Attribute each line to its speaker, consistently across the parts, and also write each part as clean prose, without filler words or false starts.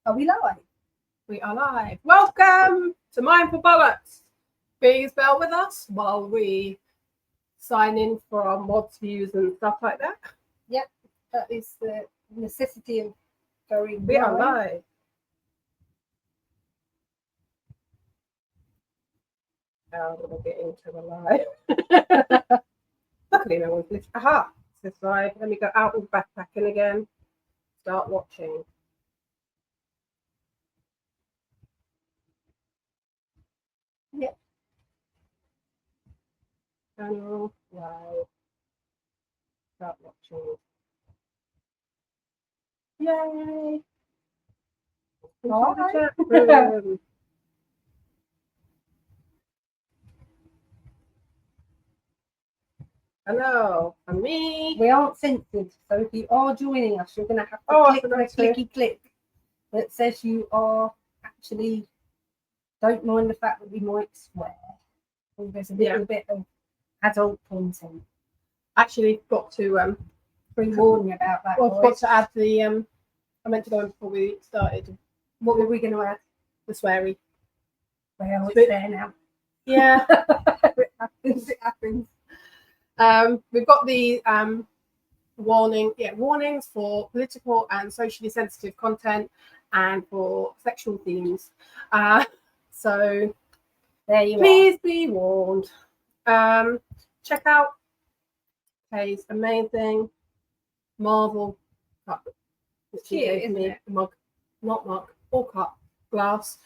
Speaker 1: Are we live?
Speaker 2: We are live. Welcome to Mindful Bollocks. Please bear with us while we sign in for our mods views and stuff like that.
Speaker 1: Yep, that is the necessity of going
Speaker 2: We
Speaker 1: live.
Speaker 2: are live. How do I get into the live? Luckily, no one's listening. Aha! It's live. Let me go out and backpacking again. Start watching.
Speaker 1: Yep.
Speaker 2: Channel live. Start watching. Yay!
Speaker 1: Right.
Speaker 2: Into the chat room. Hello, and me.
Speaker 1: We aren't censored, so if you are joining us, you're going to have to
Speaker 2: Oh, I
Speaker 1: click the
Speaker 2: forgot to-
Speaker 1: clicky-click that says you are actually don't mind the fact that we might swear. Or there's a little bit of adult content.
Speaker 2: Actually, got to
Speaker 1: Pre-warn you about that.
Speaker 2: well,
Speaker 1: boys.
Speaker 2: got to add the I meant to go in before we started.
Speaker 1: What were we going to add?
Speaker 2: The sweary.
Speaker 1: Well, it's
Speaker 2: Bit-
Speaker 1: there now.
Speaker 2: Yeah.
Speaker 1: It happens. It happens.
Speaker 2: We've got the warnings for political and socially sensitive content and for sexual themes. So
Speaker 1: There you
Speaker 2: please be warned. Check out Kay's amazing Marvel cup, which
Speaker 1: Cute,
Speaker 2: he gave
Speaker 1: isn't
Speaker 2: me.
Speaker 1: it?
Speaker 2: Mug, not mug, or cup, glass.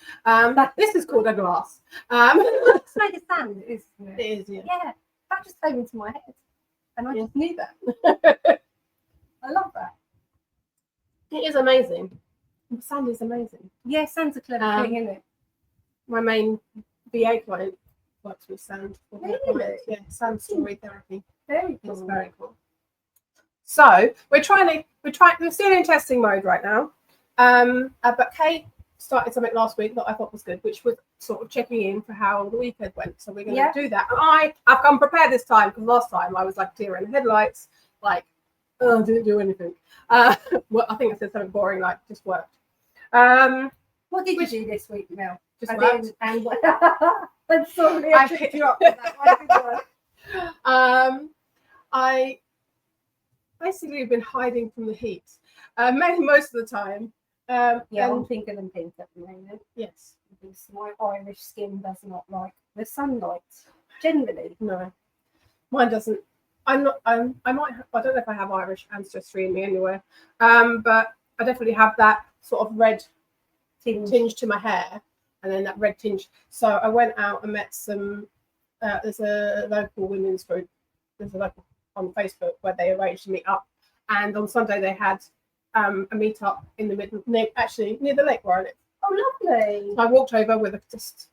Speaker 2: This is called a glass.
Speaker 1: It's made of sand, isn't it?
Speaker 2: It is, yeah.
Speaker 1: Yeah, that just came into my head, and I
Speaker 2: Yeah.
Speaker 1: just knew that. I love that.
Speaker 2: It is amazing. The sand is amazing.
Speaker 1: Yeah, sand's a clever thing, isn't it?
Speaker 2: My main VA client works with sand.
Speaker 1: Really?
Speaker 2: Yeah, sand story therapy.
Speaker 1: Very
Speaker 2: It's
Speaker 1: cool.
Speaker 2: very cool. So we're still in testing mode right now. But Kate started something last week that I thought was good, which was sort of checking in for how the weekend went. So we're going to do that. And I've come prepared this time because last time I was like deer in the headlights, like, oh, didn't do anything. Well, I think I said something boring, like just worked.
Speaker 1: What did you do this week, Mel?
Speaker 2: Just
Speaker 1: I
Speaker 2: worked.
Speaker 1: did, and I'm sorry, I picked you up with that. I did work.
Speaker 2: I basically have been hiding from the heat, most of the time.
Speaker 1: Yeah, I'm
Speaker 2: and
Speaker 1: thinking and pink at the moment.
Speaker 2: yes,
Speaker 1: Because my Irish skin does not like the sunlight. Generally,
Speaker 2: no, mine doesn't. I'm not. I might. I don't know if I have Irish ancestry in me anywhere. But I definitely have that sort of red tinge to my hair, and then that red tinge. So I went out and met some. There's a local women's group. There's a local on Facebook where they arranged to meet up, and on Sunday they had a meet up in the middle, near the lake where I live.
Speaker 1: Oh, lovely.
Speaker 2: So I walked over with I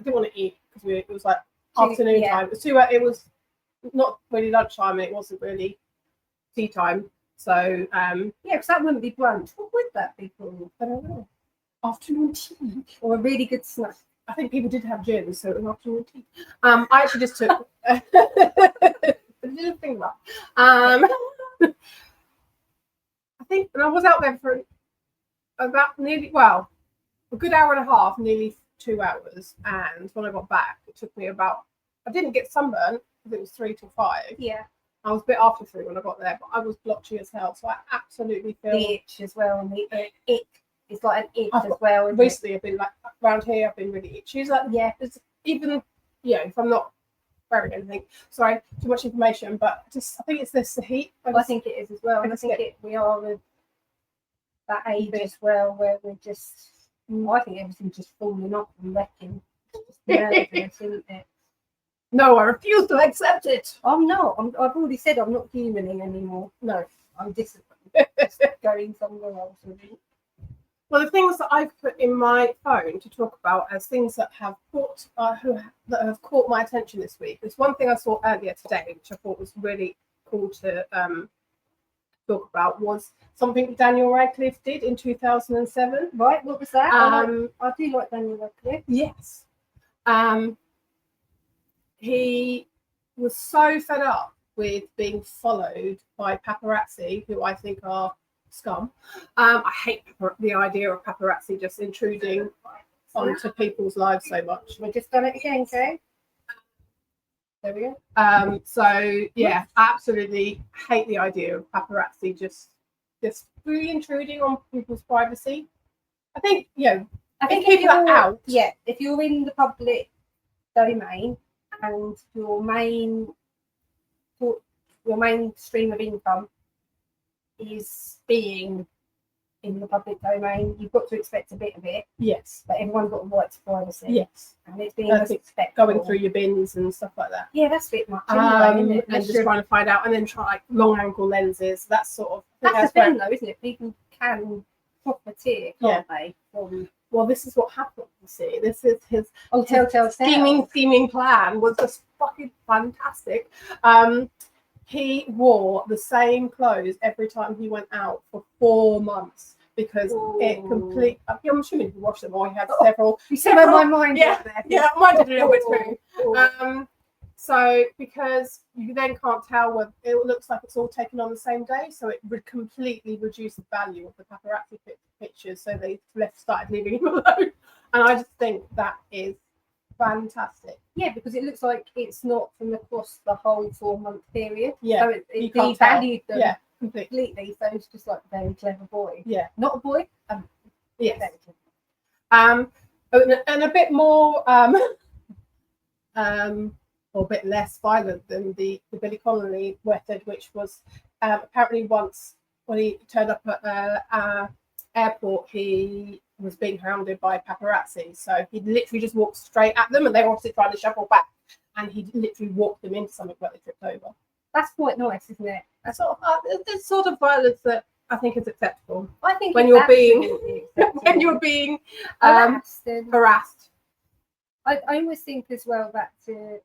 Speaker 2: didn't want to eat because it was like afternoon time. It was too. It was not really lunchtime. And it wasn't really tea time. So
Speaker 1: yeah, because that wouldn't be brunch. What would that be called?
Speaker 2: I don't know. Afternoon tea
Speaker 1: or a really good snack.
Speaker 2: I think people did have gin, so it was afternoon tea. I actually just took. I didn't think that. I think, and I was out there for about a good hour and a half, nearly 2 hours. And when I got back, it took me about. I didn't get sunburn because it was 3 till 5.
Speaker 1: Yeah.
Speaker 2: I was a bit after 3 when I got there, but I was blotchy as hell, so I absolutely feel
Speaker 1: the itch as well, and the ick. It's like an itch
Speaker 2: I've
Speaker 1: as
Speaker 2: got-
Speaker 1: well. isn't
Speaker 2: recently I've been like around here. I've been really itchy. It's like
Speaker 1: Yeah.
Speaker 2: it's even if I'm not wearing anything. Sorry, too much information, but just I think it's the heat.
Speaker 1: I think it is as well. And I
Speaker 2: just
Speaker 1: think we are at that age as well where we're just. I think everything's just falling off and wrecking. It's nervous, isn't it?
Speaker 2: No, I refuse to accept it.
Speaker 1: I'm not. I've already said I'm not humaning anymore.
Speaker 2: No.
Speaker 1: I'm just going somewhere else with it.
Speaker 2: Well, the things that I've put in my phone to talk about as things that have caught my attention this week. There's one thing I saw earlier today, which I thought was really cool to talk about, was something Daniel Radcliffe did in 2007.
Speaker 1: Right, what was that? I do like Daniel Radcliffe.
Speaker 2: Yes. He was so fed up with being followed by paparazzi, who I think are scum. I hate the idea of paparazzi just intruding onto people's lives so much.
Speaker 1: We've just done it again, okay? There we go.
Speaker 2: So yeah, I absolutely hate the idea of paparazzi just really intruding on people's privacy. I think,
Speaker 1: I think
Speaker 2: keep that out.
Speaker 1: Yeah, if you're in the public domain and your main stream of income is being in the public domain, you've got to expect a bit of it.
Speaker 2: Yes.
Speaker 1: But everyone's got a right to privacy.
Speaker 2: Yes.
Speaker 1: And it's being respectful.
Speaker 2: Going through your bins and stuff like that.
Speaker 1: Yeah, that's a bit much anyway, isn't it?
Speaker 2: And just trying to find out, and then try long angle lenses. That's sort of
Speaker 1: that's the thing, though, isn't it? People can profiteer, can't they?
Speaker 2: Well, this is what happened. You see, this is his
Speaker 1: telltale
Speaker 2: scheming plan was just fucking fantastic. He wore the same clothes every time he went out for 4 months because it complete. I'm assuming he washed them, or he had several.
Speaker 1: You see where my mind
Speaker 2: yeah,
Speaker 1: is there.
Speaker 2: Yeah, mine did a little bit too. So because you then can't tell whether it looks like it's all taken on the same day, so it would completely reduce the value of the paparazzi pictures. So they started leaving him alone, and I just think that is fantastic.
Speaker 1: Yeah, because it looks like it's not from across the whole 4-month period.
Speaker 2: Yeah,
Speaker 1: so it devalued them completely. So it's just like a very clever boy.
Speaker 2: Yeah,
Speaker 1: not a boy.
Speaker 2: Yes. And a bit more or a bit less violent than the Billy Connolly method, which was apparently once when he turned up at our airport, he was being hounded by paparazzi. So he literally just walked straight at them, and they were obviously trying to shuffle back, and he literally walked them into something where they tripped over.
Speaker 1: That's quite nice, isn't it?
Speaker 2: That's it's sort of violence that I think is acceptable.
Speaker 1: I think
Speaker 2: when you're being harassed.
Speaker 1: I always think as well back to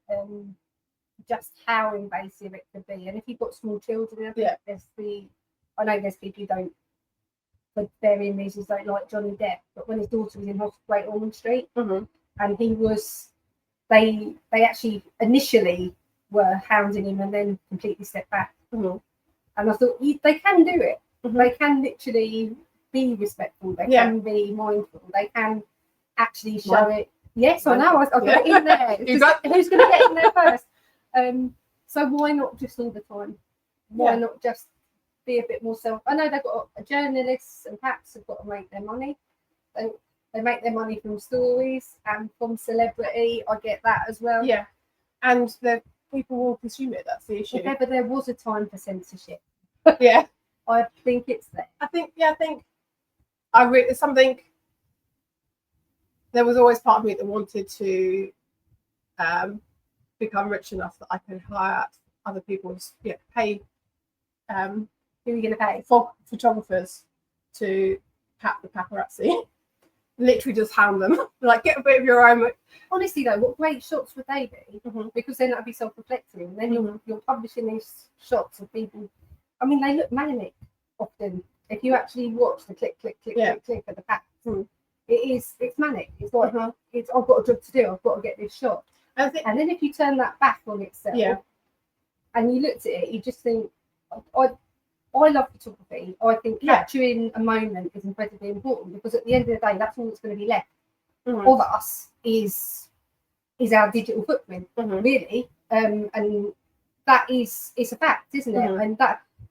Speaker 1: just how invasive it could be, and if you've got small children, I know there's people who don't, for varying reasons, don't like Johnny Depp, but when his daughter was in hospital, Great Ormond Street, and he was, they actually initially were hounding him and then completely stepped back, and I thought they can do it. They can literally be respectful. They can be mindful. They can actually show it. Yes, I know. I've got it in there. Who's going to get in there first? So why not just all the time? Why not just be a bit more self? I know they've got journalists and perhaps have got to make their money. They make their money from stories and from celebrity. I get that as well.
Speaker 2: Yeah, and the people will consume it. That's the issue.
Speaker 1: If ever there was a time for censorship, I think it's there.
Speaker 2: I think it's something. There was always part of me that wanted to become rich enough that I could hire other people to pay. Who are you going to pay? For photographers to pat the paparazzi. Literally just hound them. Like, get a bit of your own.
Speaker 1: Honestly though, what great shots would they be? Because then that'd be self-reflective, and then you're publishing these shots of people. I mean, they look manic often. If you actually watch the click at the back, it's manic. It's like I've got a job to do. I've got to get this shot. And then if you turn that back on itself, and you looked at it, you just think, I love photography. I think capturing a moment is incredibly important, because at the end of the day, that's all that's going to be left of us is our digital footprint, really. And that is a fact, isn't it?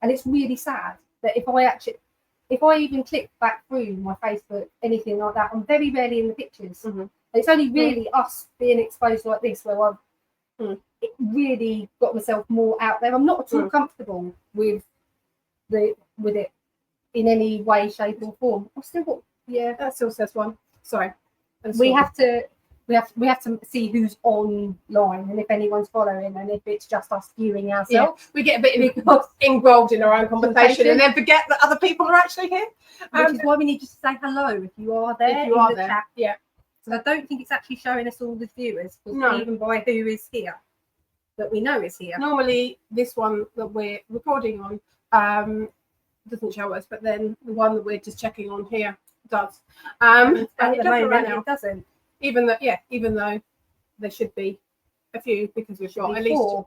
Speaker 1: And it's really sad that if I even click back through my Facebook, anything like that, I'm very rarely in the pictures. It's only really us being exposed like this where I've really got myself more out there. I'm not at all comfortable with it in any way, shape, or form. I've still got
Speaker 2: that still says one. Sorry.
Speaker 1: We have to see who's online and if anyone's following, and if it's just us viewing ourselves.
Speaker 2: We get a bit involved in our own conversation and then forget that other people are actually here.
Speaker 1: Which is why we need to say hello if you are there. Chat.
Speaker 2: Yeah.
Speaker 1: So I don't think it's actually showing us all the viewers, even by who is here, that we know is here.
Speaker 2: Normally, this one that we're recording on doesn't show us, but then the one that we're just checking on here does. And
Speaker 1: at the moment, it doesn't.
Speaker 2: Even though there should be a few, because we've got at least
Speaker 1: 4.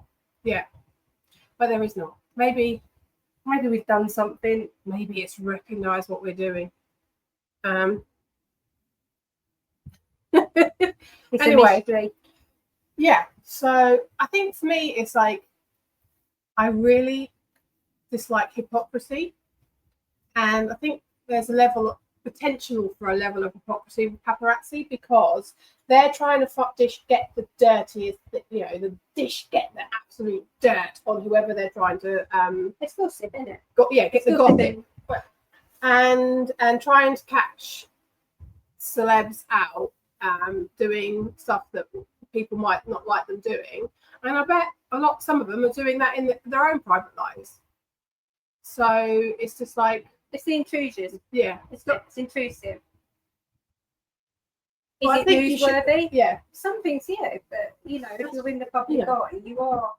Speaker 2: but there is not. Maybe
Speaker 1: maybe we've done something.
Speaker 2: Maybe it's recognise what we're doing.
Speaker 1: It's
Speaker 2: Anyway.
Speaker 1: a mystery.
Speaker 2: Yeah, so I think for me, it's like I really dislike hypocrisy, and I think there's a level of potential for a level of hypocrisy with paparazzi because they're trying to get the dirtiest, the dish, get the absolute dirt on whoever they're trying to.
Speaker 1: It's gossip, isn't it?
Speaker 2: Get the gossip, and trying to catch celebs out doing stuff that people might not like them doing, and I bet some of them are doing that in their own private lives. So it's just like
Speaker 1: it's the intrusion.
Speaker 2: Yeah,
Speaker 1: it's intrusive. Is
Speaker 2: well,
Speaker 1: it newsworthy?
Speaker 2: Yeah,
Speaker 1: some things, yeah, but if you're in the public eye, you are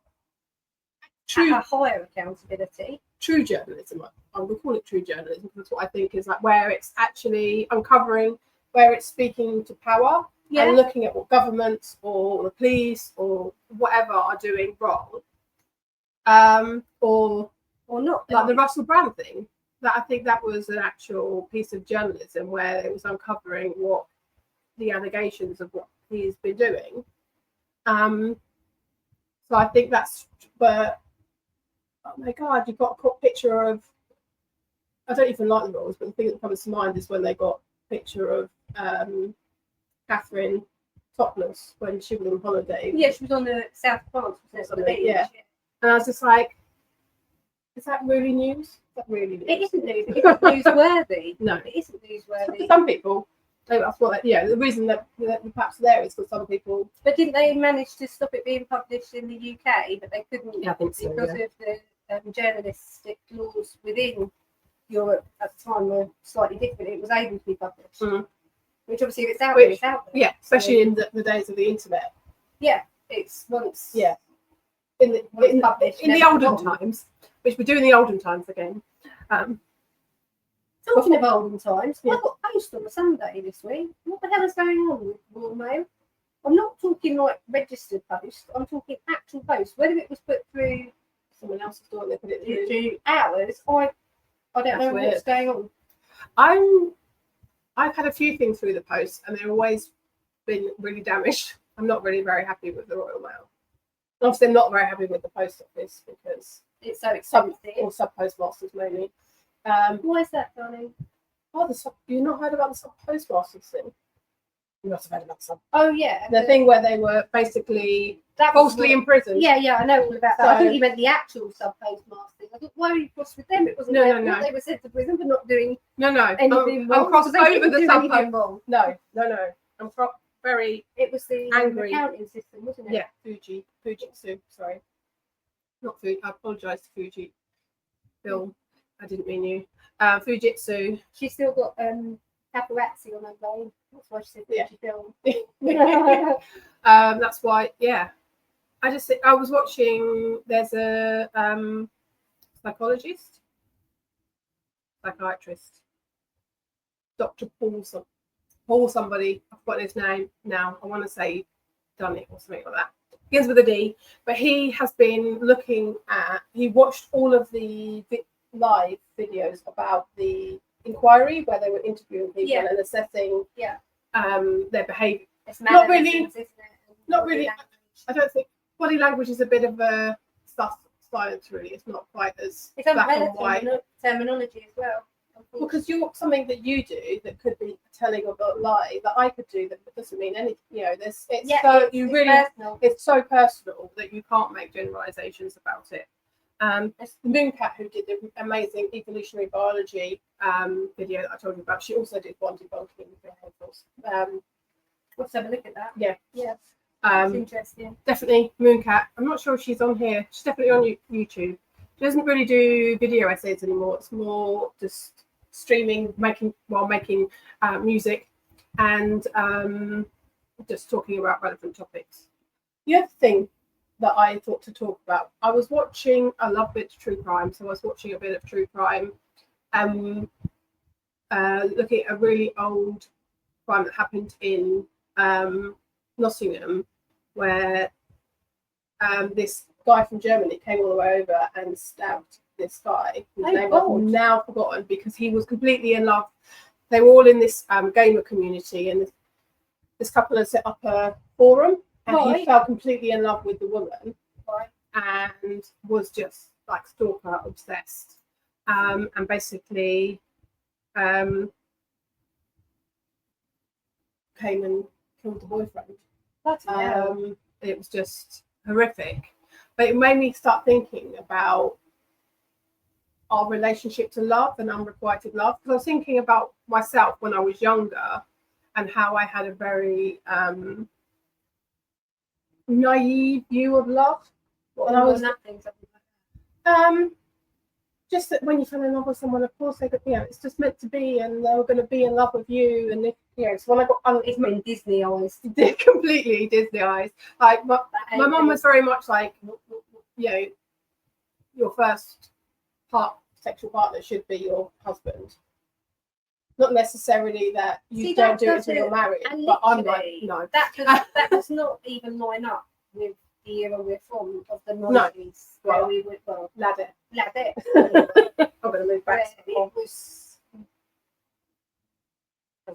Speaker 2: true.
Speaker 1: A higher accountability.
Speaker 2: True journalism, I would call it true journalism, because that's what I think is like where it's actually uncovering, where it's speaking to power. Yeah. And looking at what governments or the police or whatever are doing wrong, or not, like the Russell Brand thing. That I think that was an actual piece of journalism where it was uncovering what the allegations of what he's been doing. So I think that's. But oh my God, you got a picture of. I don't even like the roles, but the thing that comes to mind is when they got a picture of. Catherine topless when she was on holiday.
Speaker 1: Yeah, she was on the South of France.
Speaker 2: Yeah. And I was just like, is that really news? Is that really news?
Speaker 1: It isn't news. It's not newsworthy.
Speaker 2: No,
Speaker 1: it isn't newsworthy.
Speaker 2: For some people, that's what. The reason that perhaps there is for some people.
Speaker 1: But didn't they manage to stop it being published in the UK? But they couldn't.
Speaker 2: Yeah, I think so,
Speaker 1: because of the journalistic laws within Europe at the time were slightly different. It was able to be published. Mm. Which obviously, if it's out there, it's out there.
Speaker 2: Yeah, especially in the days of the internet.
Speaker 1: Yeah, it's once.
Speaker 2: Yeah, in the olden times, which we do in the olden times again.
Speaker 1: Talking of olden times, I got a post on a Sunday this week. What the hell is going on with Royal Mail? I'm not talking like registered post. I'm talking actual post. Whether it was put through someone else's door, they put it through ours. I don't know what's going on.
Speaker 2: I've had a few things through the post, and they've always been really damaged. I'm not really very happy with the Royal Mail. Obviously, I'm not very happy with the post office because
Speaker 1: it's so expensive.
Speaker 2: Or sub postmasters mainly.
Speaker 1: Why is that, darling?
Speaker 2: Oh, you've not heard about the sub postmasters thing? You must have heard about some.
Speaker 1: Oh yeah,
Speaker 2: the thing where they were basically falsely imprisoned.
Speaker 1: Yeah, I know all about that. So, I thought you meant the actual sub postmasters. I thought, why were you cross with them? It wasn't. No. They were sent to prison for not doing.
Speaker 2: No.
Speaker 1: Anything
Speaker 2: I'm crossed over the sub post. No. I'm very.
Speaker 1: It was the
Speaker 2: angry
Speaker 1: accounting system, wasn't it?
Speaker 2: Yeah, Fujitsu. Sorry, not Fuji. I apologise to Fuji. Bill, I didn't mean you. Fujitsu.
Speaker 1: She's still got paparazzi on her brain. That's why she said Fuji film.
Speaker 2: That's why. Yeah, I was watching. There's a psychiatrist, Dr. Paul somebody. I've forgotten his name now. I want to say Dunny or something like that. Begins with a D, but he has been looking at. He watched all of the live videos about the inquiry where they were interviewing people and assessing their behaviour. Not really. I don't think body language is a bit of a science, really. It's not quite as black and white.
Speaker 1: Terminology as well.
Speaker 2: Well, because you're something that you do that could be telling of a lie that I could do that doesn't mean anything. It's so personal that you can't make generalizations about it. It's Mooncat who did the amazing evolutionary biology video that I told you about. She also did one debunking vehicles.
Speaker 1: Let's have a look at that.
Speaker 2: Yeah.
Speaker 1: It's interesting.
Speaker 2: Definitely Mooncat. I'm not sure if she's on here. She's definitely on YouTube. She doesn't really do video essays anymore. It's more just streaming, making music, and just talking about relevant topics. The other thing that I thought to talk about, I love a bit of true crime, so I was watching a bit of true crime, looking at a really old crime that happened in Nottingham, where this guy from Germany came all the way over and stabbed this guy, whose
Speaker 1: Oh,
Speaker 2: name
Speaker 1: God.
Speaker 2: I've now forgotten, because he was completely in love. They were all in this gamer community, and this couple had set up a forum, and he
Speaker 1: Right.
Speaker 2: fell completely in love with the woman,
Speaker 1: Right.
Speaker 2: and was just like stalker obsessed, and basically came and killed the boyfriend. It was just horrific, but it made me start thinking about our relationship to love and unrequited love, because I was thinking about myself when I was younger and how I had a very naive view of love.
Speaker 1: When I was nothing.
Speaker 2: Just that when you fell in love with someone, of course, it's just meant to be, and they were going to be in love with you. And so when I got
Speaker 1: it's been Disney eyes,
Speaker 2: completely Disney eyes. Like my mum was very much like, your first sexual partner should be your husband. Not necessarily that you don't do it until you're married, but I'm like, no.
Speaker 1: That does not even line up with the era we're from, of the 90s, where we were,
Speaker 2: Ladder.
Speaker 1: I'm
Speaker 2: going to move back.
Speaker 1: It was,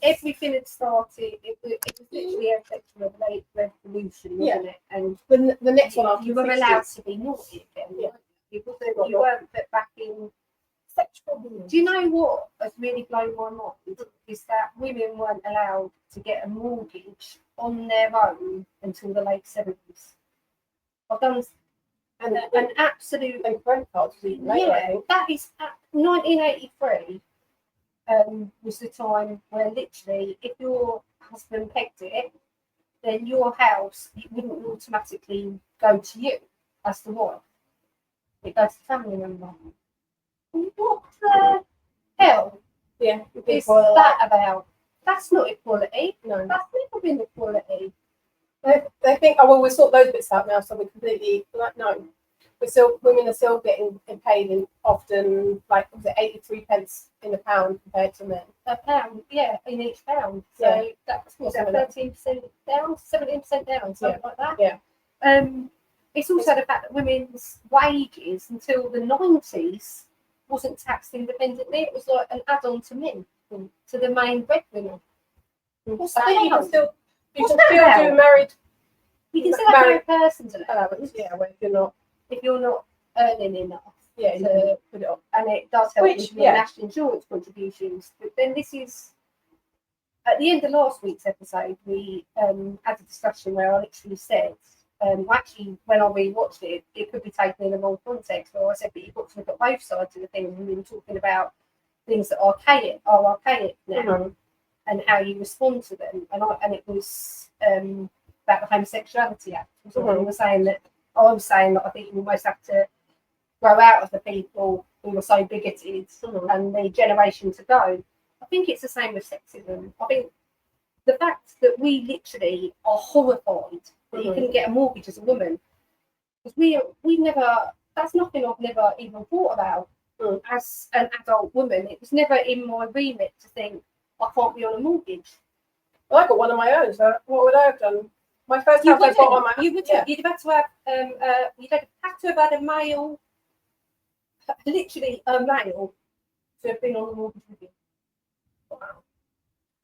Speaker 1: everything had started, it was literally a sexual revolution, wasn't it? And
Speaker 2: the next one after
Speaker 1: you were allowed to be naughty again.
Speaker 2: Yeah.
Speaker 1: You weren't put back in sexual. Do you know what has really blown my mind? Is that women weren't allowed to get a mortgage on their own until the late 70s. I've done an absolute
Speaker 2: credit cards even later, I think.
Speaker 1: That is 1983 was the time where literally, if your husband pegged it, then your house, it wouldn't automatically go to you as the wife. It goes to the family member. What the hell is that about? That's not equality.
Speaker 2: No.
Speaker 1: That's never been equality.
Speaker 2: They think, we'll sort those bits out now, so we're completely like, no. Women are still getting paid in often, like, was it 83 pence in a pound compared to men?
Speaker 1: A pound, in each pound. So that's 13% down, 17% down, something like that.
Speaker 2: Yeah.
Speaker 1: It's also the fact that women's wages until the 90s wasn't taxed independently. It was like an add-on to men, to the main breadwinner. What's that?
Speaker 2: You can still do married.
Speaker 1: You can still have married person's allowance.
Speaker 2: If you're not
Speaker 1: earning enough.
Speaker 2: To put it on.
Speaker 1: And it does help with your national insurance contributions. But then this is, at the end of last week's episode, we had a discussion where I literally said, actually, when I rewatched it, it could be taken in the wrong context, where I said that you've got to look at both sides of the thing. We were talking about things that are archaic now, and how you respond to them. And it was about the Homosexuality Act. We were saying that, I was saying that I think you almost have to grow out of the people who were so bigoted and the generation to go. I think it's the same with sexism. I think the fact that we literally are horrified that you couldn't get a mortgage as a woman, because we never, that's nothing I've never even thought about as an adult woman. It was never in my remit to think I can't be on a mortgage.
Speaker 2: Well, I got one of my own, so what would I have done? My first house I bought on my own.
Speaker 1: You'd have had to have you'd have to have had a male, literally a male, to have been on the mortgage with you. Wow.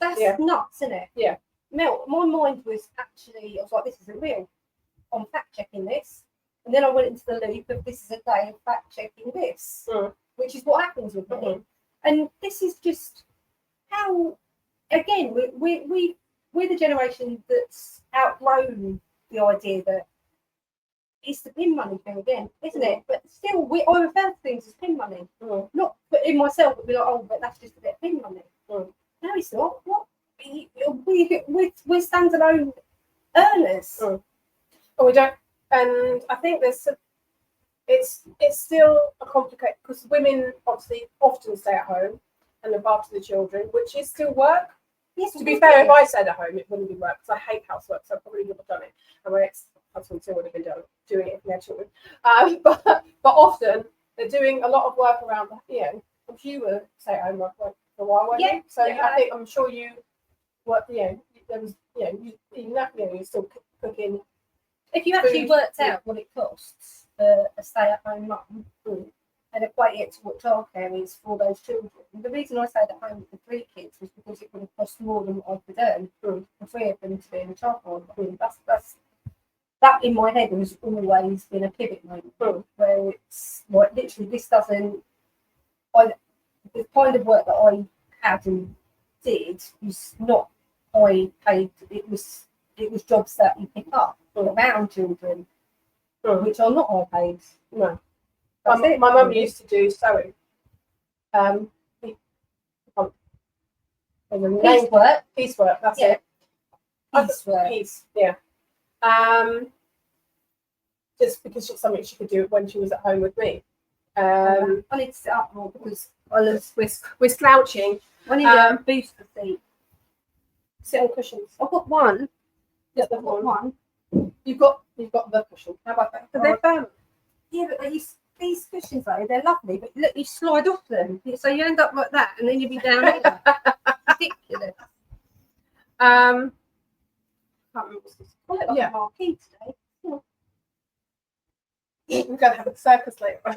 Speaker 1: That's nuts, isn't it?
Speaker 2: Yeah.
Speaker 1: Mel, my mind was actually, I was like, this isn't real. I'm fact checking this. And then I went into the loop of this is a day of fact checking this, which is what happens with me. And this is just how, again, we're the generation that's outgrown the idea that it's the pin money thing again, isn't it? But still, I refer to things as pin money. Not put in myself, but be like, but that's just a bit of pin money. No, it's not. What? We're standalone earners.
Speaker 2: We don't, and I think it's still a complicated, because women obviously often stay at home and look after the children, which is still work.
Speaker 1: Yes,
Speaker 2: to be fair, if I stayed at home, it wouldn't be work, because I hate housework, so I probably would have done it. And my ex-husband still would have been doing it if he had children. But often they're doing a lot of work around. I'm sure you were stay at home for a while, weren't you? So I'm sure you work. There was you're still cooking.
Speaker 1: If you actually worked out what it costs for a stay-at-home mum, and equate it to what childcare is for those children. The reason I stayed at home with the 3 kids was because it would have cost more than what I could earn for 3 of them to be in a childcare. I mean, that in my head has always been a pivot moment where it's like literally this doesn't. The kind of work that I had and did was not high paid. It was jobs that you pick up around children, which are not high paid.
Speaker 2: No. My mum used to do sewing. Piecework, that's it. Piece, yeah. Just because it's something she could do when she was at home with me.
Speaker 1: I need to sit up more because
Speaker 2: we're slouching.
Speaker 1: I need a booster seat.
Speaker 2: Sit on cushions.
Speaker 1: I've got one.
Speaker 2: Yeah,
Speaker 1: I've got one.
Speaker 2: You've got the cushion. How about that?
Speaker 1: They're firm. Yeah, but these cushions though, they're lovely. But look, you slide off them, so you end up like that, and then you'll be down here. Ridiculous.
Speaker 2: Can't remember what's this.
Speaker 1: I look like a marquee today.
Speaker 2: We're going to have a circus later.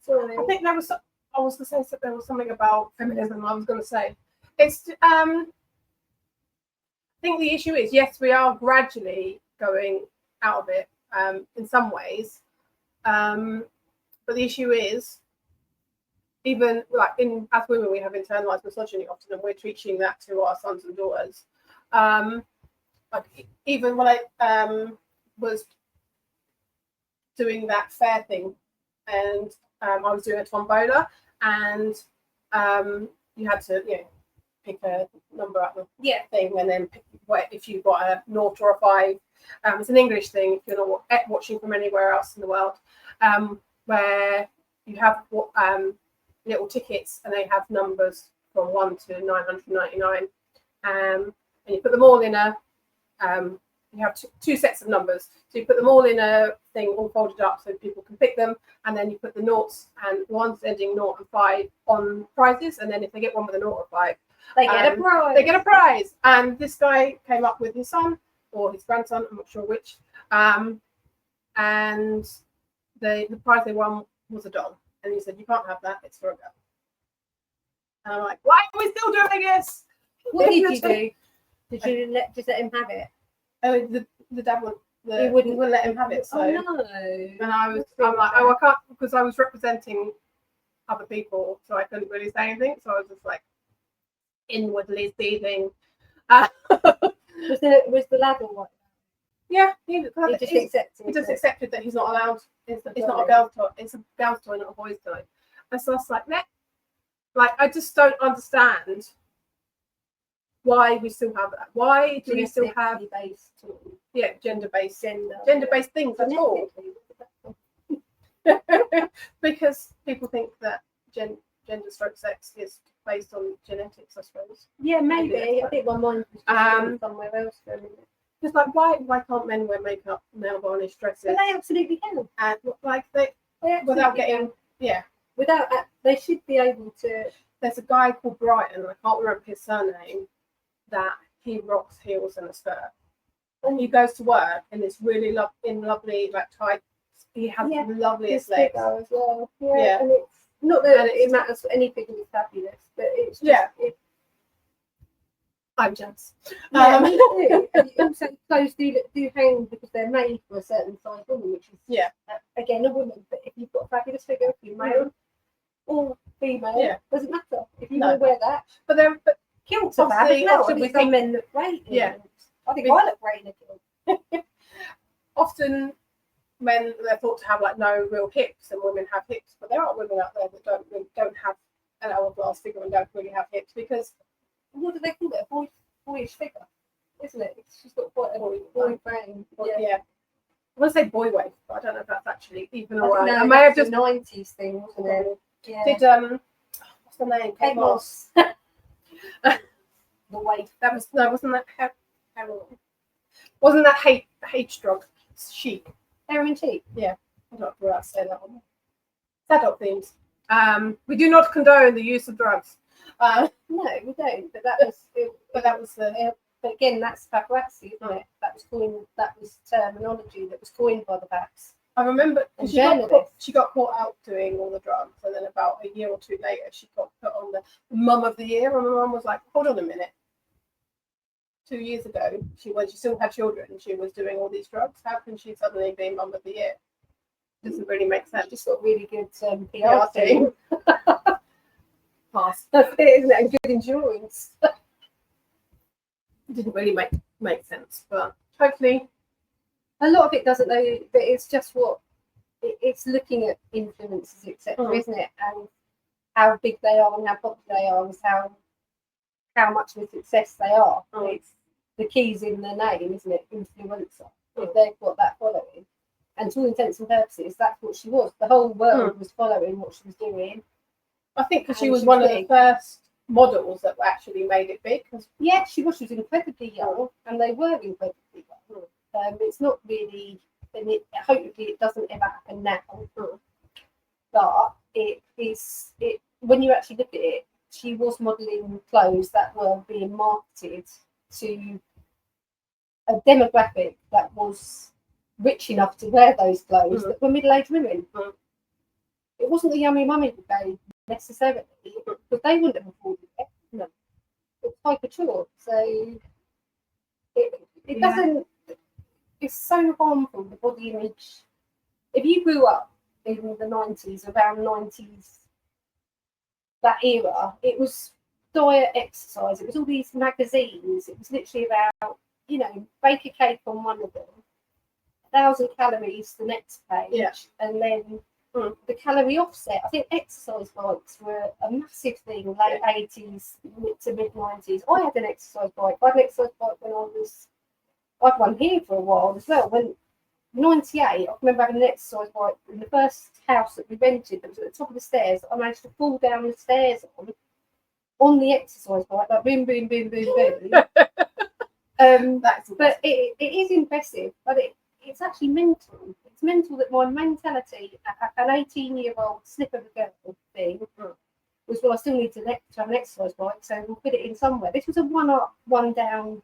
Speaker 1: Sorry.
Speaker 2: I think I was going to say there was something about feminism. I was going to say it's. I think the issue is yes, we are gradually going out of it in some ways, but the issue is even like as women we have internalized misogyny often, and we're teaching that to our sons and daughters. Like even when I was doing that fair thing, and I was doing a tombola, and you had to pick a number out of the thing, and then pick if you got a 0 or a 5. It's an English thing if you're not watching from anywhere else in the world, where you have little tickets and they have numbers from 1 to 999, and you put them all in a you have two sets of numbers, so you put them all in a thing all folded up so people can pick them, and then you put the noughts and ones ending 0 and 5 on prizes, and then if they get one with a 0 or 5
Speaker 1: they get a prize.
Speaker 2: They get a prize. And this guy came up with his son or his grandson, I'm not sure which, and the prize they won was a doll, and he said you can't have that, it's for a girl. And I'm like, why are we still doing this?
Speaker 1: What did you do? Did you just let him have it?
Speaker 2: Oh, the dad wouldn't let him have it. So,
Speaker 1: oh no.
Speaker 2: And I'm like, I can't, because I was representing other people, so I couldn't really say anything. So I was just like inwardly seething.
Speaker 1: Was the lad all right?
Speaker 2: Yeah,
Speaker 1: he just
Speaker 2: accepted that he's not allowed. It's not a girl's toy. It's a girl's toy, not a boy's toy. And so I was like, I just don't understand why we still have that. Why do we still have gender-based things at all? Because people think that gender/sex is based on genetics, I suppose.
Speaker 1: Yeah, maybe. I think my mind was just somewhere else for a minute.
Speaker 2: Just like why can't men wear makeup, nail varnish, dresses?
Speaker 1: But they absolutely can.
Speaker 2: And like they without getting
Speaker 1: without they should be able to.
Speaker 2: There's a guy called Brighton, I can't remember his surname, that he rocks heels and a skirt, and he goes to work in this really lovely like tight. He has the loveliest legs
Speaker 1: as well. Yeah, and it's not that it matters for anything is fabulous, but it's just,
Speaker 2: I'm jealous.
Speaker 1: Me too. And also, clothes do hang because they're made for a certain size woman, which is again a woman. But if you've got a fabulous figure, if you're male or female, doesn't matter. If you want to wear that, but kilts are bad as well. We think men look great. I think I look great in a kilt.
Speaker 2: Often men they're thought to have like no real hips, and women have hips, but there are women out there that don't have an hourglass figure and don't really have hips because.
Speaker 1: What do they call it? A boyish figure, isn't it? It's just got quite a boy frame.
Speaker 2: I want to say boy weight, but I don't know if that's actually even a word.
Speaker 1: No,
Speaker 2: I may have just
Speaker 1: 90s thing, wasn't it? Yeah.
Speaker 2: Did what's the name?
Speaker 1: Kate Moss. The weight.
Speaker 2: That was wasn't that heroin? Wasn't that hate drug? Chic.
Speaker 1: Heroin chic.
Speaker 2: Yeah, I don't know how to say that one. Adult themes. We do not condone the use of drugs.
Speaker 1: No, we don't. But that was the. But again, that's paparazzi, isn't it? That was terminology that was coined by the Paps.
Speaker 2: I remember
Speaker 1: And
Speaker 2: she got caught out doing all the drugs, and then about a year or two later, she got put on the Mum of the Year, and my mum was like, "Hold on a minute. 2 years ago, when she still had children, she was doing all these drugs. How can she suddenly be Mum of the Year? Doesn't really make sense."
Speaker 1: Just got really good PR team.
Speaker 2: Pass.
Speaker 1: That's it, isn't it? And good endurance.
Speaker 2: It didn't really make sense, but hopefully.
Speaker 1: A lot of it doesn't though, but it's just it's looking at influences, etc., isn't it? And how big they are and how popular they are and how much of a success they are. It's the keys in their name, isn't it? Influencer. If they've got that following. And to all intents and purposes, that's what she was. The whole world was following what she was doing.
Speaker 2: I think because she was one of the first models that actually made it big.
Speaker 1: Yeah, she was incredibly young, and they were incredibly young. It's not really, and hopefully it doesn't ever happen now. But it is. When you actually look at it, she was modelling clothes that were being marketed to a demographic that was rich enough to wear those clothes that were middle-aged women. It wasn't the yummy mummy brigade necessarily, but they wouldn't have afforded it. No. It's hyper-chore, so it doesn't. It's so harmful, the body image. If you grew up in the 90s, around 90s, that era, it was diet, exercise. It was all these magazines. It was literally about, bake a cake on one of them, 1,000 calories the next page, and then the calorie offset. I think exercise bikes were a massive thing, late 80s to mid 90s. I had an exercise bike. I had an exercise bike I'd one here for a while as well. When 98, I remember having an exercise bike in the first house that we rented that was at the top of the stairs. I managed to fall down the stairs on the exercise bike, like boom, boom, boom, boom, boom. But it is impressive, but it's actually mental. It's mental that my mentality, an 18-year-old slip of a girl thing, was, well, I still need to have an exercise bike, so we'll put it in somewhere. This was a one up, one down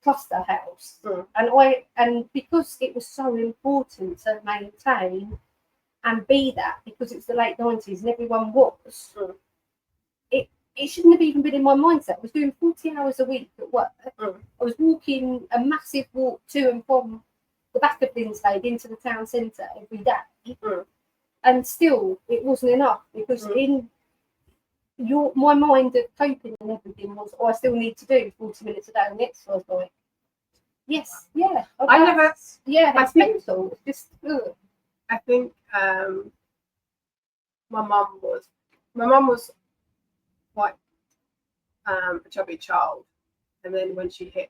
Speaker 1: cluster house, and because it was so important to maintain and be that, because it's the late 90s and everyone was, it shouldn't have even been in my mindset. I was doing 40 hours a week at work. I was walking a massive walk to and from the back of Linslade into the town centre every day, and still it wasn't enough, because in my mind of coping and everything was, I still need to do 40 minutes a day on the exercise bike. Yes, yeah. It's mental. It's just.
Speaker 2: I think my mum was quite a chubby child, and then when she hit,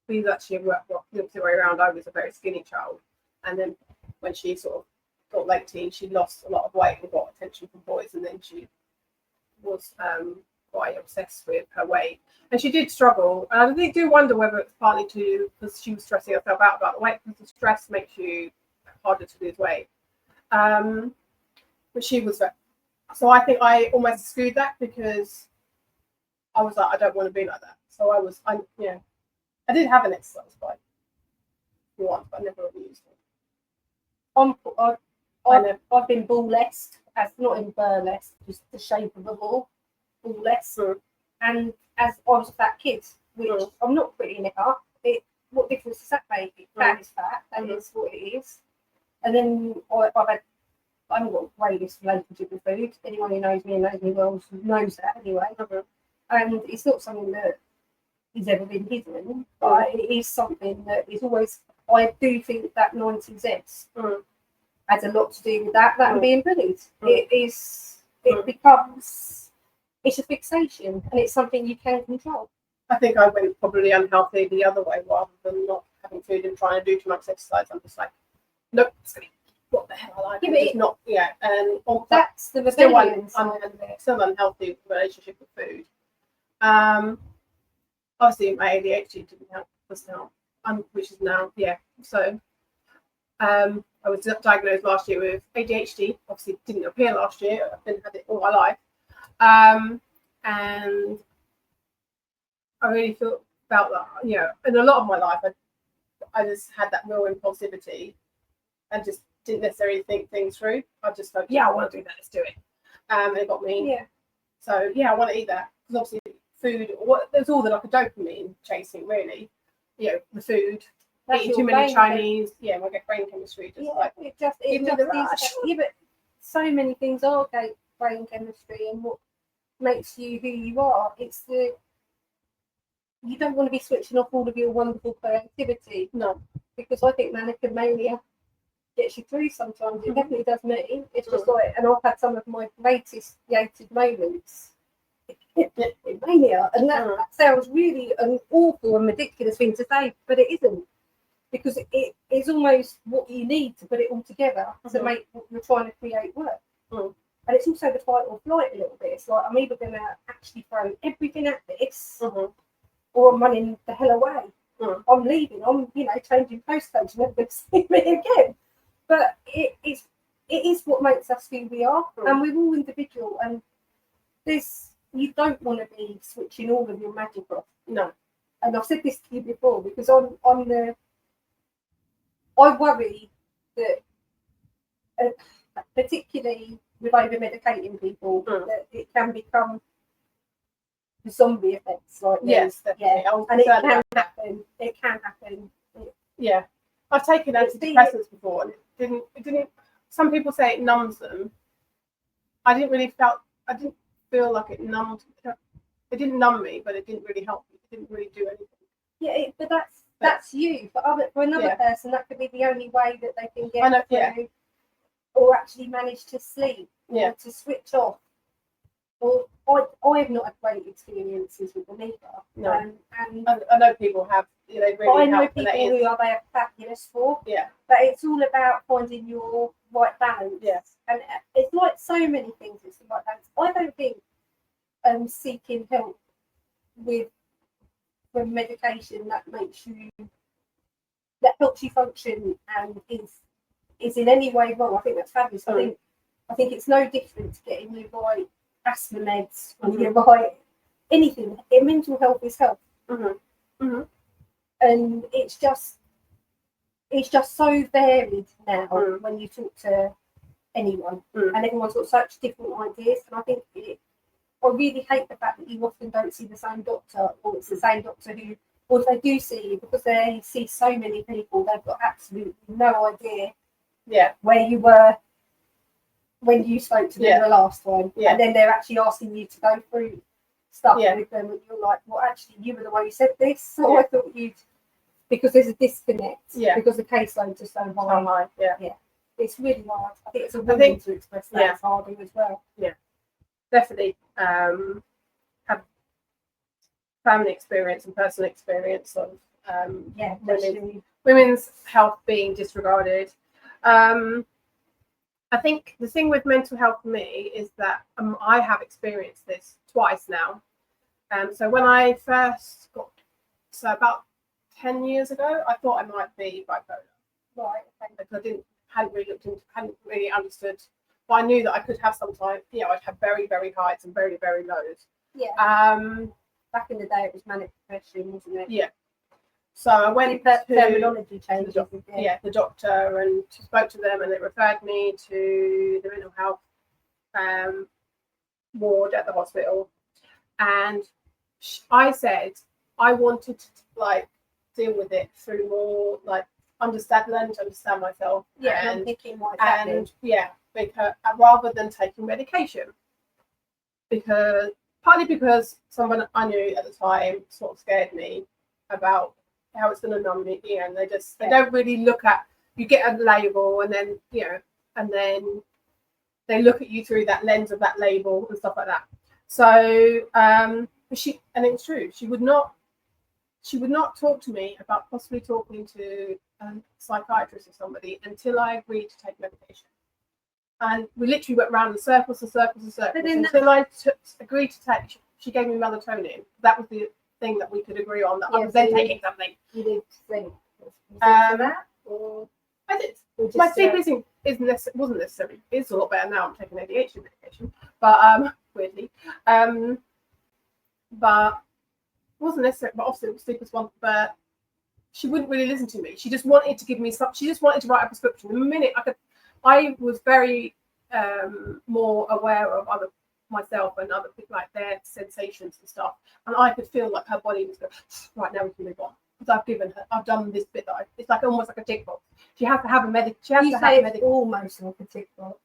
Speaker 2: we actually worked the opposite way around. I was a very skinny child, and then when she sort of got late teen, she lost a lot of weight and got attention from boys, and then she was quite obsessed with her weight, and she did struggle. And I do wonder whether it's partly because she was stressing herself out about the weight, because the stress makes you harder to lose weight. But she was, so I think I almost screwed that, because I was like, I don't want to be like that. So I did have an exercise bike once, but I never really used it.
Speaker 1: I've been ball-less, as not in burlesque, just the shape of a ball, ball-less. And as I was a fat kid, which I'm not putting it up, what difference does that make? Fat is fat, and it's what it is. And then I haven't got the greatest relationship with food. Anyone who knows me and knows me well knows that anyway. And it's not something that has ever been hidden, but it is something that is always, I do think that 90s has a lot to do with that and being bullied. It becomes, it's a fixation, and it's something you can control.
Speaker 2: I think I went probably unhealthy the other way, rather than not having food and trying to do too much exercise. I'm just like, nope, what the hell I like. And
Speaker 1: that's the rebellion.
Speaker 2: Still unhealthy relationship with food. Obviously my ADHD didn't help, which is now, so I was diagnosed last year with ADHD. Obviously didn't appear last year. I've had it all my life, and I really felt that, in a lot of my life I just had that real impulsivity, and just didn't necessarily think things through. I just thought, yeah, I want to do that. Let's do it. And it got me.
Speaker 1: Yeah.
Speaker 2: So yeah, I want to eat that because obviously food. There's all the like a dopamine chasing really. You know, the food.
Speaker 1: That's
Speaker 2: Eating
Speaker 1: your
Speaker 2: too many
Speaker 1: brain
Speaker 2: Chinese. Yeah, we'll get brain chemistry. Just like
Speaker 1: it just
Speaker 2: give me
Speaker 1: is.
Speaker 2: the rush.
Speaker 1: Yeah, but so many things are brain chemistry, and what makes you who you are. It's you don't want to be switching off all of your wonderful creativity.
Speaker 2: No,
Speaker 1: because I think manic mania gets you through sometimes. It definitely does me. It's just like, and I've had some of my greatest creative moments in mania, and that sounds really an awful and ridiculous thing to say, but it isn't, because it is almost what you need to put it all together to make what you're trying to create work. And it's also the fight or flight a little bit. It's like, I'm either going to actually throw everything at this, or I'm running the hell away. I'm leaving. I'm, changing postcodes and never going to see me again. But it is what makes us who we are, and we're all individual. And you don't want to be switching all of your magic off.
Speaker 2: No.
Speaker 1: And I've said this to you before, because I worry that, particularly with over medicating people, that it can become the zombie effects, like
Speaker 2: yes, definitely.
Speaker 1: And it can happen. It can happen.
Speaker 2: Yeah, I've taken antidepressants before, and it didn't. Some people say it numbs them. I didn't feel like it numbed. It didn't numb me, but it didn't really help me. It didn't really do anything.
Speaker 1: Yeah, but that's you. For another person, that could be the only way that they can get through, or actually manage to sleep, or to switch off. Or I have not had great experiences with the neither.
Speaker 2: No.
Speaker 1: And
Speaker 2: I know people have. They really
Speaker 1: I know
Speaker 2: help,
Speaker 1: people who they are fabulous for.
Speaker 2: Yeah.
Speaker 1: But it's all about finding your right balance.
Speaker 2: Yes.
Speaker 1: And it's like so many things. It's the right balance. I don't think seeking help with medication that helps you function and is in any way wrong. I think that's fabulous. I think it's no different to getting your right asthma meds or your right anything. Mental health is health. And it's just so varied now when you talk to anyone, and everyone's got such different ideas. And I think I really hate the fact that you often don't see the same doctor, or it's the same doctor who, or if they do see you, because they see so many people, they've got absolutely no idea where you were when you spoke to them the last time. And then they're actually asking you to go through stuff with them, and you're like, well, actually, you were the one who said this, so I thought because there's a disconnect, because the caseloads are so high. It's really hard. I think it's a woman to express that. It's harder as well.
Speaker 2: Definitely have family experience and personal experience of women's health being disregarded. I think the thing with mental health for me is that I have experienced this twice now. So when I first about 10 years ago, I thought I might be bipolar.
Speaker 1: Right.
Speaker 2: Because I hadn't really understood. But I knew that I could have sometimes, I'd have very, very highs and very, very lows.
Speaker 1: Yeah. Back in the day, it was manic depression, wasn't it?
Speaker 2: Yeah. So I went to
Speaker 1: terminology changes.
Speaker 2: The doctor, and spoke to them, and it referred me to the mental health ward at the hospital. And I said I wanted to deal with it through more learning to understand myself.
Speaker 1: And thinking what's happening.
Speaker 2: Because rather than taking medication, partly because someone I knew at the time sort of scared me about how it's going to numb me, and they don't really look at, you get a label, and then and then they look at you through that lens of that label and stuff like that. So and it's true, she would not talk to me about possibly talking to a psychiatrist or somebody until I agreed to take medication. And we literally went round in circles and circles and circles until I agreed to take. She gave me melatonin. That was the thing that we could agree on. That I was then taking something.
Speaker 1: You did think that, or
Speaker 2: I did. My sleep wasn't necessarily. It's a lot better now. I'm taking ADHD medication, but weirdly, but wasn't necessary. But obviously, sleep was one. But she wouldn't really listen to me. She just wanted to give me some. She just wanted to write a prescription. The minute I was very more aware of myself and other people, like their sensations and stuff, and I could feel like her body was going, right, now we can move on, because I've done this bit that it's like almost like a tick box. She has to have a medic. She has to have a medic.
Speaker 1: Almost like a tick box.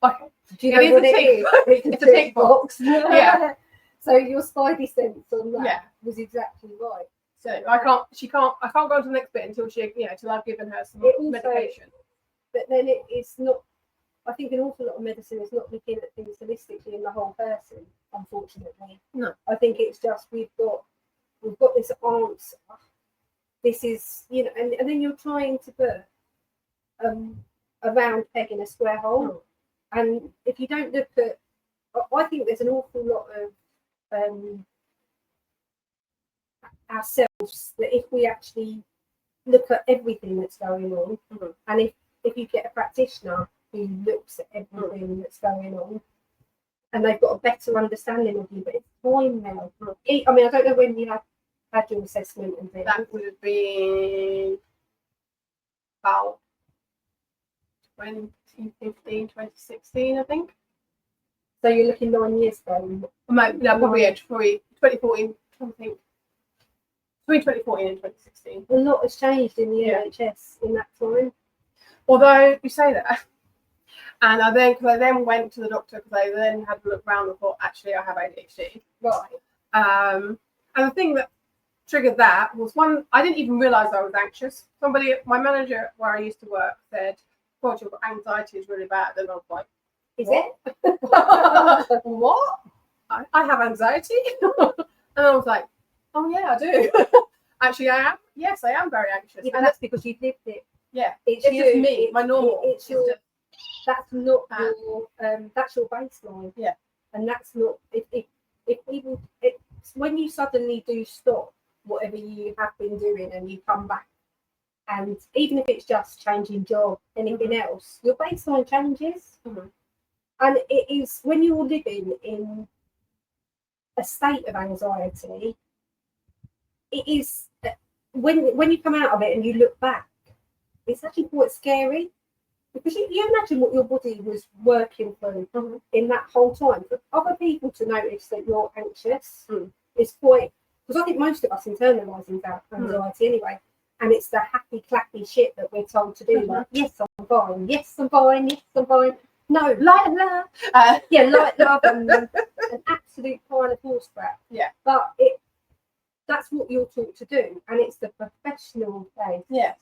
Speaker 2: Okay.
Speaker 1: Do you know what it is?
Speaker 2: It's a tick box.
Speaker 1: Yeah. So your spidey sense on that
Speaker 2: Yeah.
Speaker 1: was exactly right.
Speaker 2: So I can't go on to the next bit until until I've given her some medication.
Speaker 1: But then it's not. I think an awful lot of medicine is not looking at things holistically in the whole person. Unfortunately,
Speaker 2: no.
Speaker 1: I think it's just we've got this answer. This is, and then you're trying to put a round peg in a square hole, and if you don't look at, I think there's an awful lot of ourselves that if we actually look at everything that's going on, and if you get a practitioner who looks at everything that's going on, and they've got a better understanding of you, but it's time now. I mean, I don't know when you had your assessment and things.
Speaker 2: That would have been about 2015, 2016, I think.
Speaker 1: So you're looking 9 years ago?
Speaker 2: Probably 2014, I think. Between 2014 and 2016.
Speaker 1: A lot has changed in the NHS in that time.
Speaker 2: Although you say that, and I then went to the doctor because I then had a look around and thought, actually, I have ADHD.
Speaker 1: Right.
Speaker 2: And the thing that triggered that was one, I didn't even realise I was anxious. My manager where I used to work said, God, your anxiety is really bad. And I was like,
Speaker 1: Is it?
Speaker 2: What? I have anxiety? And I was like, oh yeah, I do. Actually, I am. Yes, I am very anxious.
Speaker 1: Yeah, and that's because you've lived it.
Speaker 2: Yeah,
Speaker 1: it's
Speaker 2: just me. My normal.
Speaker 1: That's not your. That's your baseline.
Speaker 2: Yeah,
Speaker 1: and that's not. If people, when you suddenly do stop whatever you have been doing and you come back, and even if it's just changing job, anything else, your baseline changes. And it is when you're living in a state of anxiety. It is when you come out of it and you look back, it's actually quite scary, because you imagine what your body was working through in that whole time. For other people to notice that you're anxious is quite, because I think most of us internalise anxiety anyway, and it's the happy clappy shit that we're told to do, like yes I'm fine, yes I'm fine, yes I'm fine. No, light love, light love, and an absolute pile of horse crap.
Speaker 2: Yeah,
Speaker 1: but that's what you're taught to do, and it's the professional way.
Speaker 2: Yes.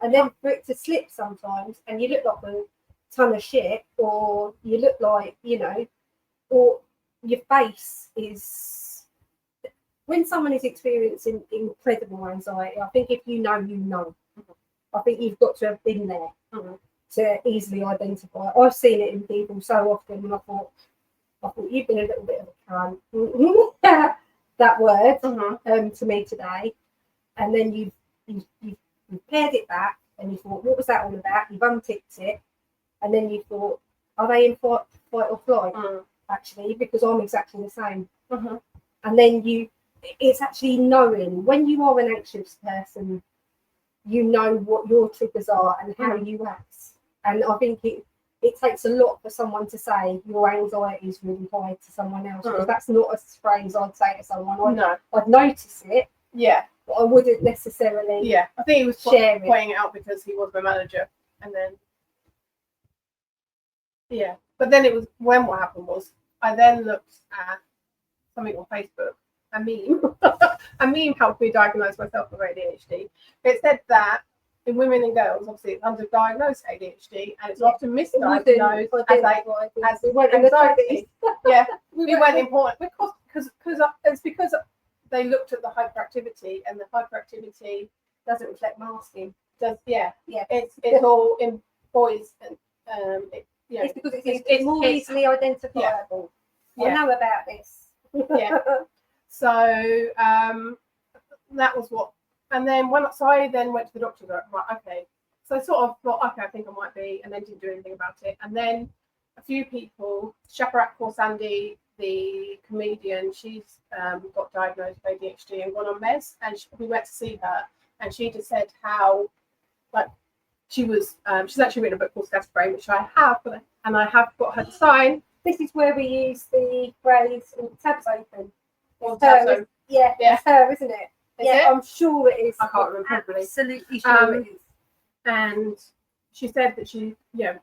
Speaker 1: And then for it to slip sometimes, and you look like a ton of shit, or you look like, or your face is. When someone is experiencing incredible anxiety, I think if you know. I think you've got to have been there to easily identify. I've seen it in people so often, and I thought you've been a little bit of a cunt. That word to me today, and then you've paired it back, and you thought, what was that all about? You've unticked it, and then you thought, are they in fight or flight? Actually, because I'm exactly the same. And then it's actually knowing when you are an anxious person, you know what your triggers are and how you act. And I think it takes a lot for someone to say your anxiety is really high to someone else, because that's not a phrase I'd say to someone. I'd notice it, but I wouldn't necessarily.
Speaker 2: Yeah, I think he was pointing it out because he was my manager, and then but then it was when what happened was I then looked at something on Facebook, a meme. A meme helped me diagnose myself with ADHD. It said that in women and girls, obviously, it's underdiagnosed ADHD, and it's often misdiagnosed as anxiety. We weren't important because it's because they looked at the hyperactivity, and the hyperactivity
Speaker 1: doesn't reflect masking.
Speaker 2: It's all in boys, and
Speaker 1: it's because it's more easily identifiable. I know about this.
Speaker 2: So that was what. And then I then went to the doctor, right, okay. So I sort of thought, okay, I think I might be, and then didn't do anything about it. And then a few people, Shaparak Sandy, the comedian, she's got diagnosed with ADHD and gone on meds, and we went to see her. and she just said how, like, she's actually written a book called Scatterbrain, which I have, and I have got her to sign.
Speaker 1: This is where we use the phrase tabs open.
Speaker 2: Yeah.
Speaker 1: It's her, isn't it?
Speaker 2: It?
Speaker 1: I'm sure it is.
Speaker 2: I can't remember properly.
Speaker 1: Absolutely sure it is.
Speaker 2: And she said that she did.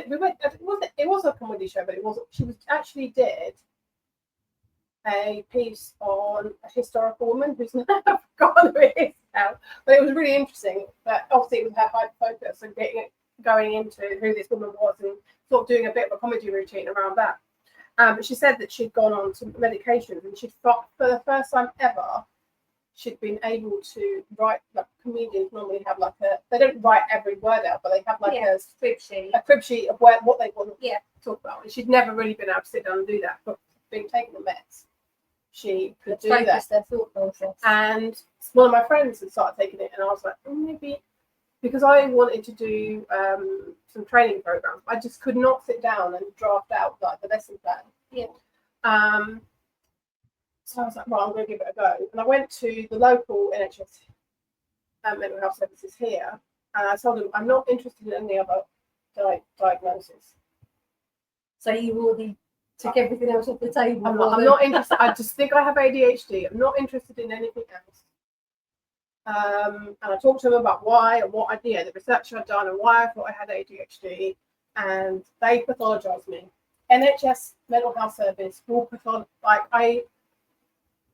Speaker 2: We went. It was a comedy show, but it wasn't. She actually did a piece on a historical woman who's now forgotten who it is now, but it was really interesting. But obviously, it was her high focus and going into who this woman was and sort of doing a bit of a comedy routine around that. But she said that she'd gone on to medications, and she'd thought for the first time ever she'd been able to write. Like comedians normally have they don't write every word out, but they have a crib sheet of what they want to talk about. And she'd never really been able to sit down and do that, but being taken the meds, she could do that.
Speaker 1: Their thought process.
Speaker 2: And one of my friends had started taking it, and I was like, maybe, because I wanted to do some training programs. I just could not sit down and draft out the lesson plan.
Speaker 1: Yeah.
Speaker 2: So I was like, I'm going to give it a go. And I went to the local NHS mental health services here, and I told them I'm not interested in any other diagnosis.
Speaker 1: So you already took everything else off the table.
Speaker 2: I'm not interested. I just think I have ADHD. I'm not interested in anything else. And I talked to them about why and what the research I'd done and why I thought I had ADHD, and they pathologised me. NHS mental health service will pathologize.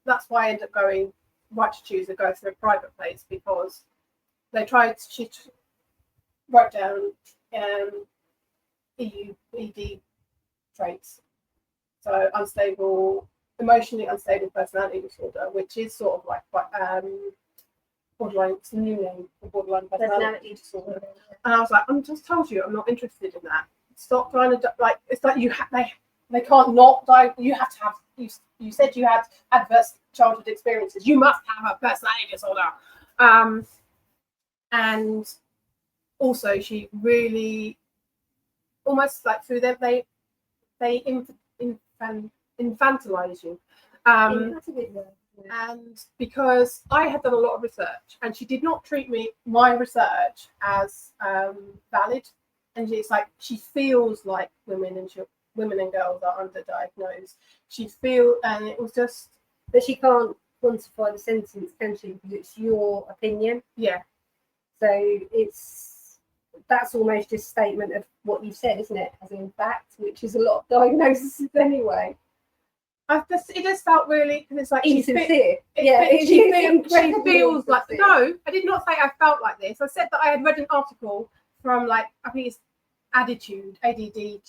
Speaker 2: That's why I ended up going right to choose and go through a private place, because she wrote down ED traits. So emotionally unstable personality disorder, which is sort of like borderline, it's a new name for borderline personality disorder. And I was like, I'm just told you I'm not interested in that. Stop trying to it's like they can't not die. You have to have. You said you had adverse childhood experiences. You must have a personality disorder. And also, she really almost through them they infantilize you.
Speaker 1: That's a good word.
Speaker 2: And because I had done a lot of research, and she did not treat my research as valid, and it's like she feels like women and girls are underdiagnosed. And it was just,
Speaker 1: but she can't quantify the sentence, can she? Because it's your opinion.
Speaker 2: Yeah.
Speaker 1: So that's almost just a statement of what you said, isn't it? As in fact, which is a lot of diagnoses anyway.
Speaker 2: It just felt really, because it's like
Speaker 1: insincere.
Speaker 2: She feels like, no, I did not say I felt like this. I said that I had read an article from I think it's ADD,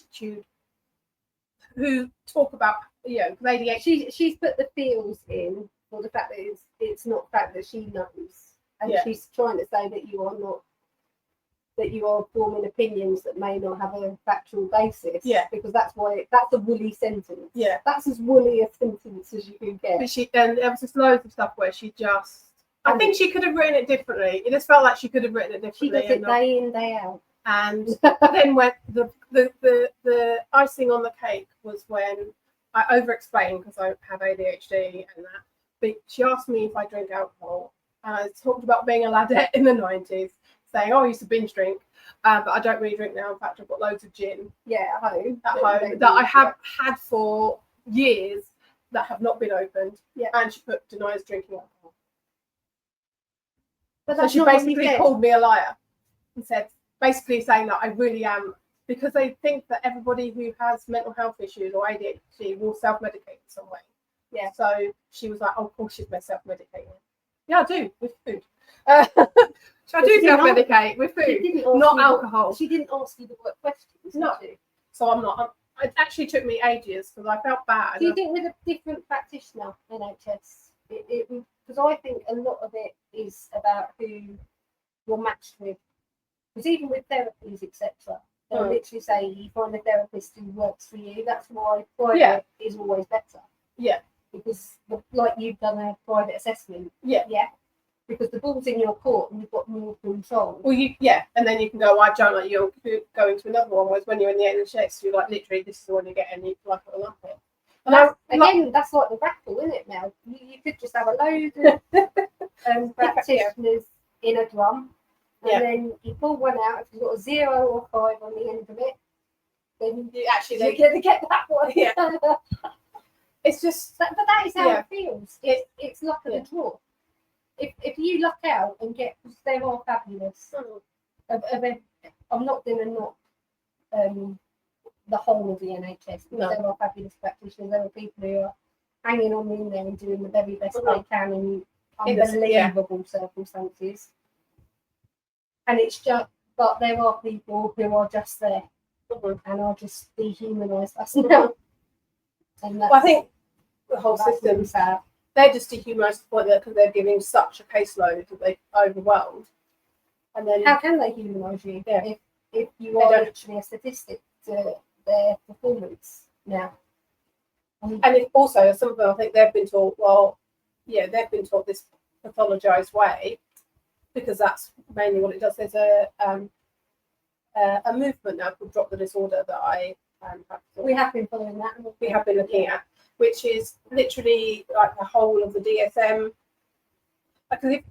Speaker 2: who talk about ADHD.
Speaker 1: She's put the feels in for the fact that it's not the fact that she knows, and she's trying to say that you are forming opinions that may not have a factual basis.
Speaker 2: Yeah,
Speaker 1: because that's a woolly sentence.
Speaker 2: Yeah,
Speaker 1: that's as woolly a sentence as you can get.
Speaker 2: But there was just loads of stuff where she just. I think she could have written it differently. It just felt like she could have written it differently.
Speaker 1: She does it day in, day out.
Speaker 2: And then when the icing on the cake was when I over-explained, because I have ADHD and that. But she asked me if I drink alcohol, and I talked about being a ladette in the 90s, saying, I used to binge drink, but I don't really drink now. In fact, I've got loads of gin.
Speaker 1: Yeah, at home
Speaker 2: that I have had for years that have not been opened.
Speaker 1: Yeah,
Speaker 2: and she denies drinking alcohol.
Speaker 1: But
Speaker 2: so she basically called me a liar and said, basically saying that I really am, because they think that everybody who has mental health issues or ADHD will self-medicate in some way.
Speaker 1: Yeah.
Speaker 2: So she was like, oh, of course she's self-medicating. Yeah, I do, with food. So I do self-medicate with food, not alcohol.
Speaker 1: She didn't ask you the right questions.
Speaker 2: No. So I'm not. It actually took me ages because I felt bad.
Speaker 1: Do you think with a different practitioner in NHS, because I think a lot of it is about who you're matched with. Because even with therapies, etc., they'll literally say you find a therapist who works for you. That's why private is always better.
Speaker 2: Yeah.
Speaker 1: Because like you've done a private assessment.
Speaker 2: Yeah.
Speaker 1: Yeah. Because the ball's in your court and you've got more control.
Speaker 2: Well, and then you can go, I don't like you, going to another one. Whereas when you're in the NHS, you're like, literally, this is the one you get, and you like it or like it.
Speaker 1: That's like the raffle, isn't it, Mel? You could just have a load of practitioners in a drum, and then you pull one out. If you've got a 0 or 5 on the end of it, then you're going to get that one.
Speaker 2: Yeah. It's just,
Speaker 1: but that is how it feels. It's luck of the draw. If you luck out and get, they are fabulous. I'm not going to knock the whole of the NHS. There are fabulous practitioners. There are people who are hanging on in there and doing the very best they can in unbelievable circumstances. And it's just, but there are people who are just there and are just dehumanised us now. And
Speaker 2: I think the whole system, they're just dehumanised to the point that because they're giving such a caseload that they're overwhelmed. And then
Speaker 1: how can they humanise you if you are literally a statistic to their performance now?
Speaker 2: And it also, some of them, I think they've been taught, they've been taught this pathologised way because that's mainly what it does. There's a movement now called Drop the Disorder that
Speaker 1: we have been following that.
Speaker 2: We have been looking at, which is literally like the whole of the DSM. Because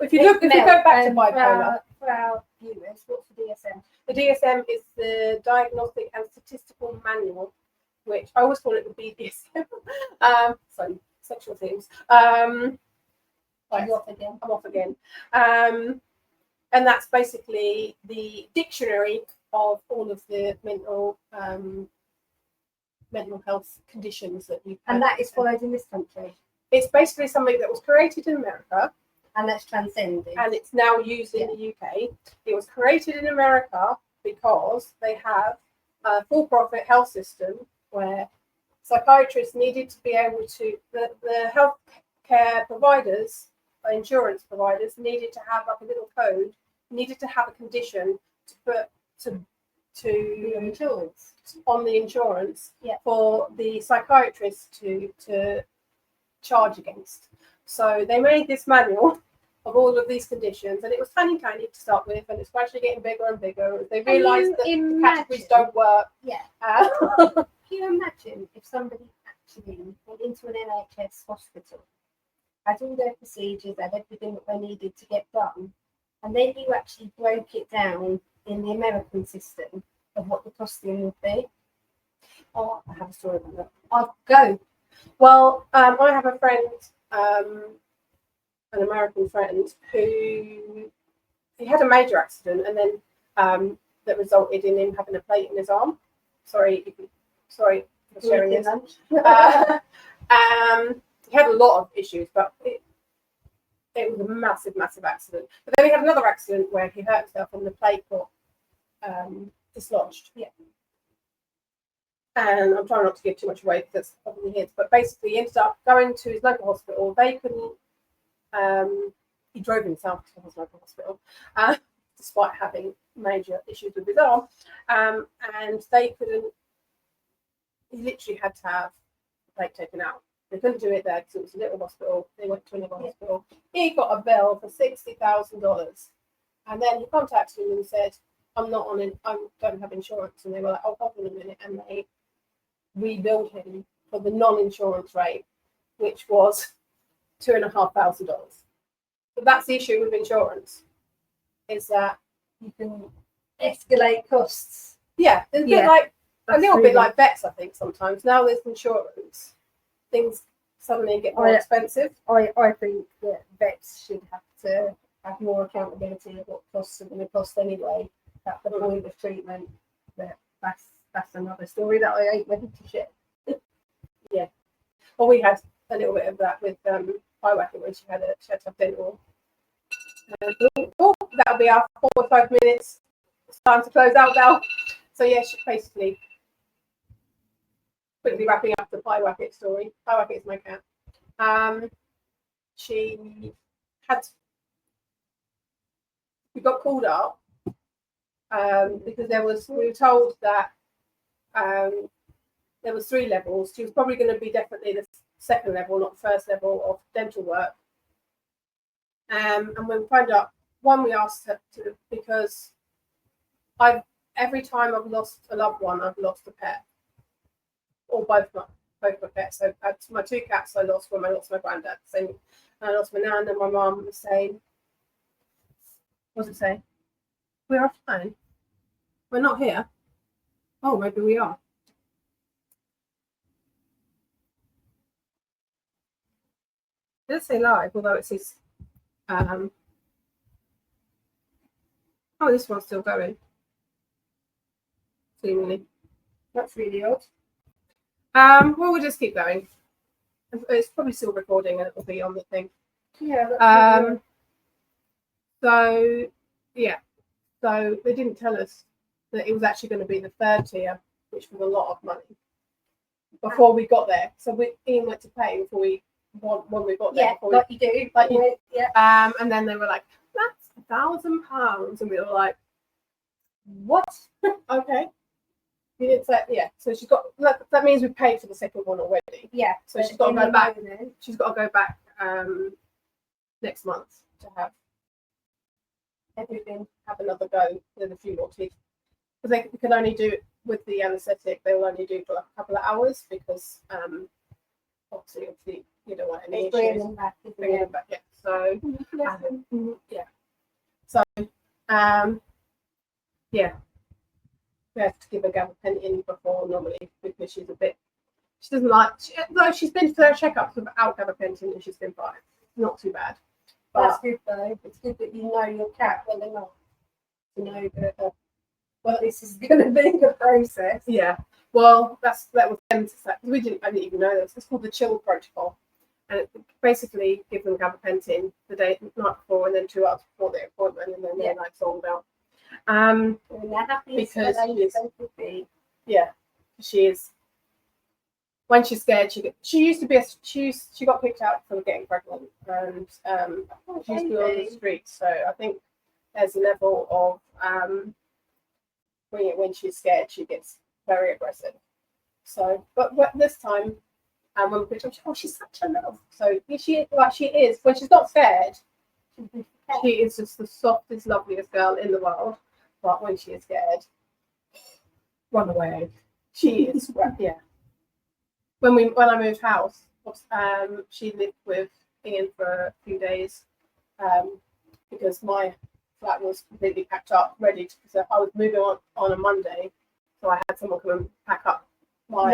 Speaker 2: if you go back to bipolar,
Speaker 1: for our viewers, what's the DSM?
Speaker 2: The DSM is the Diagnostic and Statistical Manual, which I always call it the BDSM. So sexual themes. I'm off again. And that's basically the dictionary of all of the mental health conditions that you.
Speaker 1: And that is followed in this country.
Speaker 2: It's basically something that was created in America.
Speaker 1: And that's transcended.
Speaker 2: And it's now used in the UK. It was created in America because they have a for-profit health system where psychiatrists needed to be able to, the healthcare providers, insurance providers, needed to have like a little code, needed to have a condition to put to
Speaker 1: insurance
Speaker 2: on the insurance for the psychiatrist to charge against. So they made this manual of all of these conditions, and it was tiny to start with, and it's gradually getting bigger and bigger. They realised that the categories don't work.
Speaker 1: Yeah. Can you imagine if somebody actually went into an NHS hospital, had all their procedures, had everything that they needed to get done, and then you actually broke it down in the American system of what the costing would be? Oh, I have a story about that. I'll go.
Speaker 2: Well, I have a friend, an American friend, who he had a major accident, and then that resulted in him having a plate in his arm. Sorry for sharing this. He had a lot of issues, but it was a massive accident. But then he had another accident where he hurt himself and the plate got dislodged. Yeah. And I'm trying not to give too much away because that's probably his. But basically, he ended up going to his local hospital. They couldn't. He drove himself to his local hospital, despite having major issues with his arm. And they couldn't. He literally had to have the plate taken out. They couldn't do it there because it was a little hospital. They went to another hospital. He got a bill for $60,000, and then he contacted him and said, "I'm not on it. I don't have insurance." And they were like, "Oh, hold on a minute," and they rebilled him for the non-insurance rate, which was $2,500. But that's the issue with insurance, is that
Speaker 1: you can escalate costs.
Speaker 2: Yeah, it's a little bit like vets, I think, sometimes. Now there's insurance, things suddenly get more expensive.
Speaker 1: I think that vets should have to have more accountability of what costs are going to cost anyway at the point of treatment. But that's another story that I ain't ready to share.
Speaker 2: Yeah. Well, we had a little bit of that with Highwacker when she had to have dental. That'll be our 4 or 5 minutes. It's time to close out now. So yeah, she basically quickly wrapping up the Highwacker story. Highwacker is my cat. We got called up because we were told that there was 3 levels. She was probably going to be definitely the second level, not first level of dental work. And when we found out, one, we asked her to, because every time I've lost a loved one, I've lost a pet, or both both my pets. So my 2 cats I lost when I lost my granddad. Same, and I lost my nan and my mum. The same. What does it say? We're offline. We're not here. Oh, maybe we are. It does say live, although it says. Oh, this one's still going. Seemingly.
Speaker 1: That's really odd.
Speaker 2: Well, we'll just keep going. It's probably still recording and it'll be on the thing.
Speaker 1: Yeah. That's really odd.
Speaker 2: So, yeah. So they didn't tell us that it was actually going to be the 3rd tier, which was a lot of money, before we got there. So Ian went to pay before when we got there.
Speaker 1: Yeah, like you do. Like you, yeah.
Speaker 2: And then they were like, that's £1,000. And we were like,
Speaker 1: What?
Speaker 2: okay. We didn't say, yeah. So she's got, that means we paid for the second one already.
Speaker 1: Yeah.
Speaker 2: So she's got to go back. She's got to go back next month to have everything, have another go with a few more teeth. Because they can only do it with the anaesthetic, they will only do for like a couple of hours because obviously you don't want any issues. Bringing them back, yeah. So yeah. So yeah. We have to give her gabapentin before normally because she doesn't like, though she's been to her checkups without gabapentin and she's been fine. Not too bad. But
Speaker 1: that's good though. It's good that you know your cat well enough to know that well, this is going to be a process.
Speaker 2: Yeah. Well, that was them. I didn't even know this. It's called the chill protocol, and it basically gives them gabapentin the night before, and then 2 hours before the appointment, and then their night's all about.
Speaker 1: And they're happy
Speaker 2: because
Speaker 1: yeah,
Speaker 2: she is. When she's scared, she used to be she got picked out for getting pregnant, and she used to be on the street. So I think there's a level of when she's scared, she gets very aggressive. So, but this time, when we picked her up, oh, she's such a love. So she is when she's not scared, she is just the softest, loveliest girl in the world. But when she is scared, run away. She is yeah. When I moved house, she lived with Ian for a few days because my flat was completely packed up, ready to. So I was moving on a Monday, so I had someone come and pack up my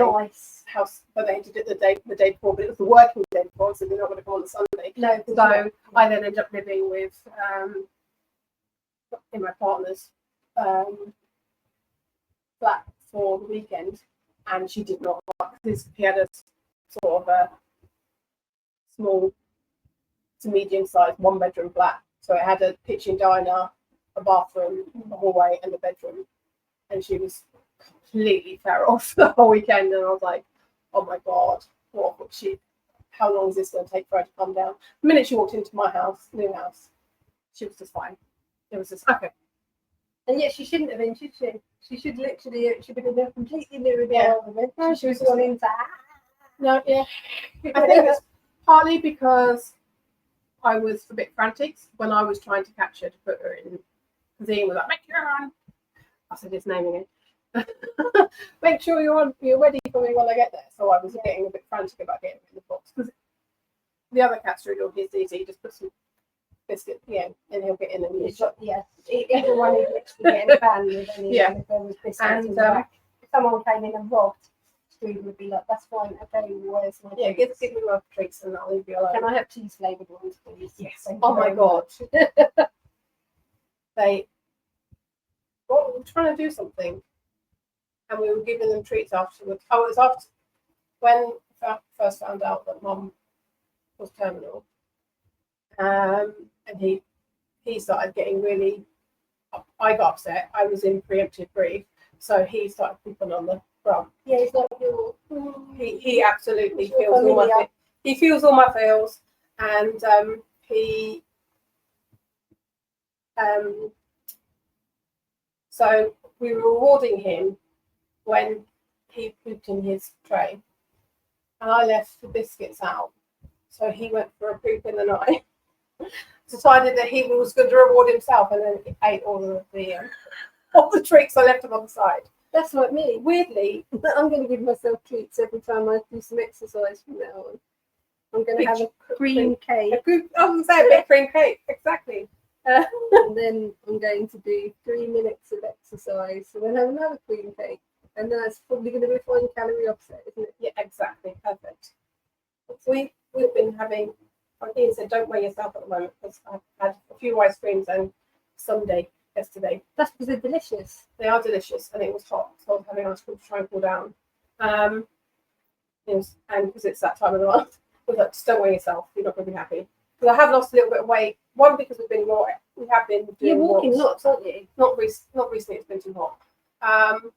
Speaker 2: house. But they did it the day before, but it was the working day before, so they're not going to come on the Sunday.
Speaker 1: No.
Speaker 2: So I then ended up living with in my partner's flat for the weekend. And she did not like this. He had a sort of a small to medium-sized 1-bedroom flat. So it had a kitchen, diner, a bathroom, a hallway, and a bedroom. And she was completely feral for the whole weekend. And I was like, "Oh my god, how long is this going to take for her to come down?" The minute she walked into my house, new house, she was just fine. It was just okay.
Speaker 1: And yet she shouldn't have been, should she? She should literally, she would have been completely new again. No, she was gone into
Speaker 2: No, yeah. I think it's partly because I was a bit frantic when I was trying to catch her to put her in. Because Ian was like, "Make sure you're on." I said his name again. "Make sure you're ready for me when I get there." So I was getting a bit frantic about getting her in the box. Because the other cat's doing all his easy, just put some biscuit, and he'll get in and use it.
Speaker 1: Yeah, everyone is literally getting banned with any if there was biscuits in the back. If someone came in and robbed, food would be like, "That's fine, okay, where's my
Speaker 2: give me my treats and I'll leave you alone."
Speaker 1: Can I have cheese flavoured ones, please?
Speaker 2: Yes. Oh my god. We were trying to do something and we were giving them treats afterwards. Oh, it was after when I first found out that Mum was terminal. And he started getting really. I got upset. I was in preemptive grief, so he started pooping on the front.
Speaker 1: Yeah, he's like your.
Speaker 2: He absolutely feels all my. He feels all my feels, and so we were rewarding him when he pooped in his tray, and I left the biscuits out, so he went for a poop in the night. Decided that he was going to reward himself, and then he ate all the treats I left him on the side.
Speaker 1: That's like me.
Speaker 2: Weirdly,
Speaker 1: I'm going to give myself treats every time I do some exercise from now on. I'm going to have a cream cake.
Speaker 2: I was going to say a big cream cake. Exactly.
Speaker 1: And then I'm going to do 3 minutes of exercise, and then have another cream cake. And that's probably going to be a fine calorie offset, isn't it?
Speaker 2: Yeah, exactly. Perfect. We've been having, like Ian said, don't weigh yourself at the moment, because I've had a few ice creams and Sunday yesterday.
Speaker 1: That's because they're delicious.
Speaker 2: They are delicious, and it was hot, so I was having ice cream to try and cool down. And because it's that time of the month, I was like, just don't weigh yourself. You're not going to be happy. Because I have lost a little bit of weight. One, because we have been doing
Speaker 1: You're walking
Speaker 2: walks.
Speaker 1: lots, aren't you?
Speaker 2: Not recently. It's been too hot.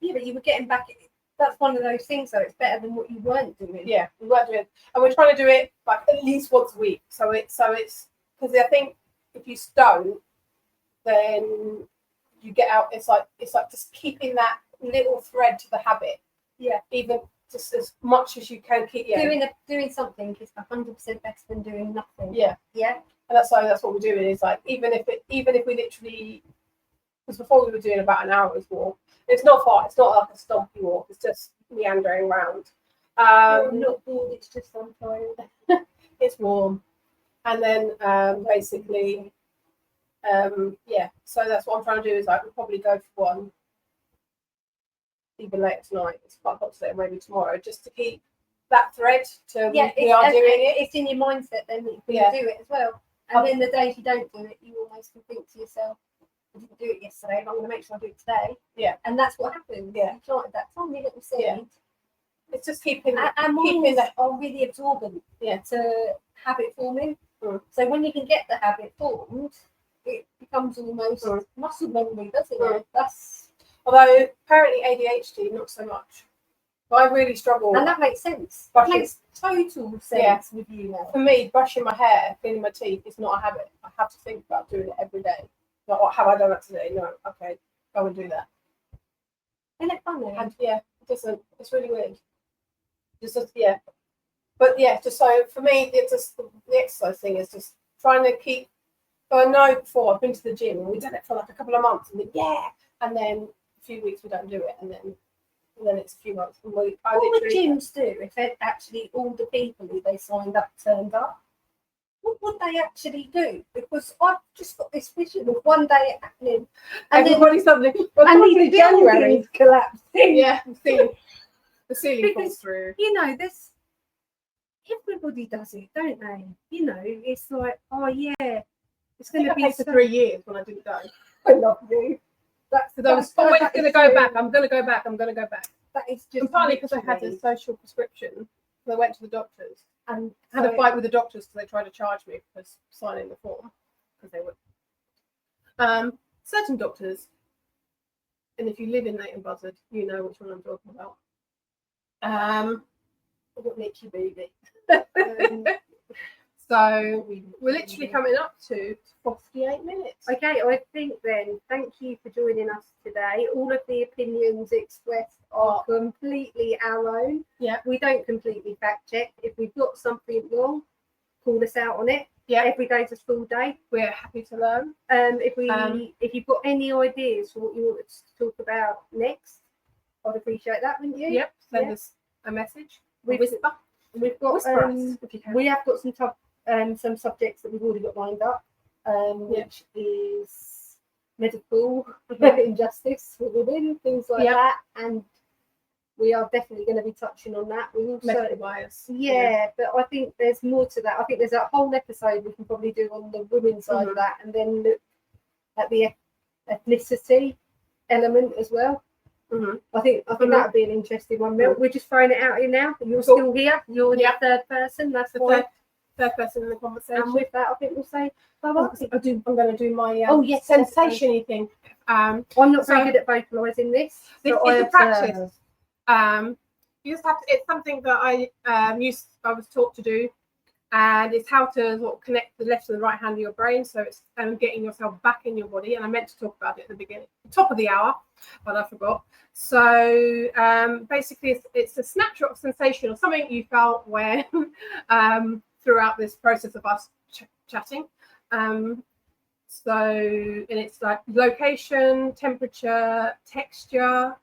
Speaker 1: Yeah, but you were getting back. That's one of those things, though. It's better than what you weren't doing.
Speaker 2: Yeah, we weren't doing, and we're trying to do it like at least once a week. So it's because I think if you don't, then you get out. It's like just keeping that little thread to the habit.
Speaker 1: Yeah,
Speaker 2: even just as much as you can keep. Yeah,
Speaker 1: doing something is 100% better than doing nothing.
Speaker 2: Yeah,
Speaker 1: yeah,
Speaker 2: and that's what we're doing. Is like even if we literally, because before we were doing about an hour's walk. It's not far. It's not like a stompy walk. It's just meandering around.
Speaker 1: I'm not bored. It's just I'm tired.
Speaker 2: It's warm, and then basically, yeah. So that's what I'm trying to do. Is like we'll probably go for one, even later tonight. It's quite hot today, maybe tomorrow, just to keep that thread to we are doing it.
Speaker 1: It's in your mindset then that you can do it as well. And then the days you don't do it, you almost can think to yourself, I didn't do it yesterday, but I'm going to make sure I do it today.
Speaker 2: Yeah.
Speaker 1: And that's what happens.
Speaker 2: Yeah.
Speaker 1: You planted that tiny little seed.
Speaker 2: Yeah. It's just keeping
Speaker 1: that are really absorbent to habit forming.
Speaker 2: Mm.
Speaker 1: So when you can get the habit formed, it becomes almost muscle memory, doesn't it? That's
Speaker 2: although apparently ADHD not so much. But I really struggle.
Speaker 1: And that makes sense.
Speaker 2: It
Speaker 1: makes total sense with you now.
Speaker 2: For me, brushing my hair, cleaning my teeth is not a habit. I have to think about doing it every day. Like, what have I done that today? No, okay, go and do that.
Speaker 1: Isn't it funny?
Speaker 2: And it doesn't. It's really weird. Just but just so for me, it's just the exercise thing is just trying to keep. I know before I've been to the gym and we did it for like a couple of months and then a few weeks we don't do it and then it's a few months and what
Speaker 1: would gyms do if actually all the people who they signed up turned up? What would they actually do? Because I've just got this vision of one day it happening and
Speaker 2: everybody suddenly
Speaker 1: and the January collapsing.
Speaker 2: Yeah, the ceiling falls through.
Speaker 1: You know, everybody does it, don't they? You know, it's like, oh yeah, it's going to be
Speaker 2: for 3 years when I didn't go.
Speaker 1: I love you.
Speaker 2: I was always going to go back. I'm going to go back.
Speaker 1: That is just
Speaker 2: and partly because I had a social prescription. So I went to the doctors and had a fight with the doctors because they tried to charge me for signing the form because they would. Certain doctors, and if you live in Leighton Buzzard, you know which one I'm talking about.
Speaker 1: What makes you baby?
Speaker 2: So we're literally coming up to 48 minutes.
Speaker 1: Okay, I think then, thank you for joining us today. All of the opinions expressed are completely our own.
Speaker 2: Yeah.
Speaker 1: We don't completely fact check. If we've got something wrong, call us out on it.
Speaker 2: Yeah.
Speaker 1: Every day's a school day.
Speaker 2: We're happy to learn.
Speaker 1: If you've got any ideas for what you want us to talk about next, I'd appreciate that, wouldn't you?
Speaker 2: Yep. Send us a message.
Speaker 1: We've got we have got some subjects that we've already got lined up, which is medical injustice for women, things like that, and we are definitely going to be touching on that. We also
Speaker 2: medical bias.
Speaker 1: But I think there's more to that. I think there's a whole episode we can probably do on the women's side of that, and then look at the ethnicity element as well. I think that would be an interesting one. We're just throwing it out here now. You're still here. You're the third person. That's the
Speaker 2: third person in the conversation.
Speaker 1: And with that, I think we'll say bye-bye.
Speaker 2: I'm going to do my
Speaker 1: sensation-y
Speaker 2: thing.
Speaker 1: I'm not very good at vocalising this.
Speaker 2: This is a practice. You just have to. It's something that I was taught to do, and it's how to sort of connect the left and the right hand of your brain. So it's getting yourself back in your body. And I meant to talk about it at the beginning, top of the hour, but I forgot. So basically, it's a snapshot of sensation or something you felt when throughout this process of us chatting. And it's like location, temperature, texture,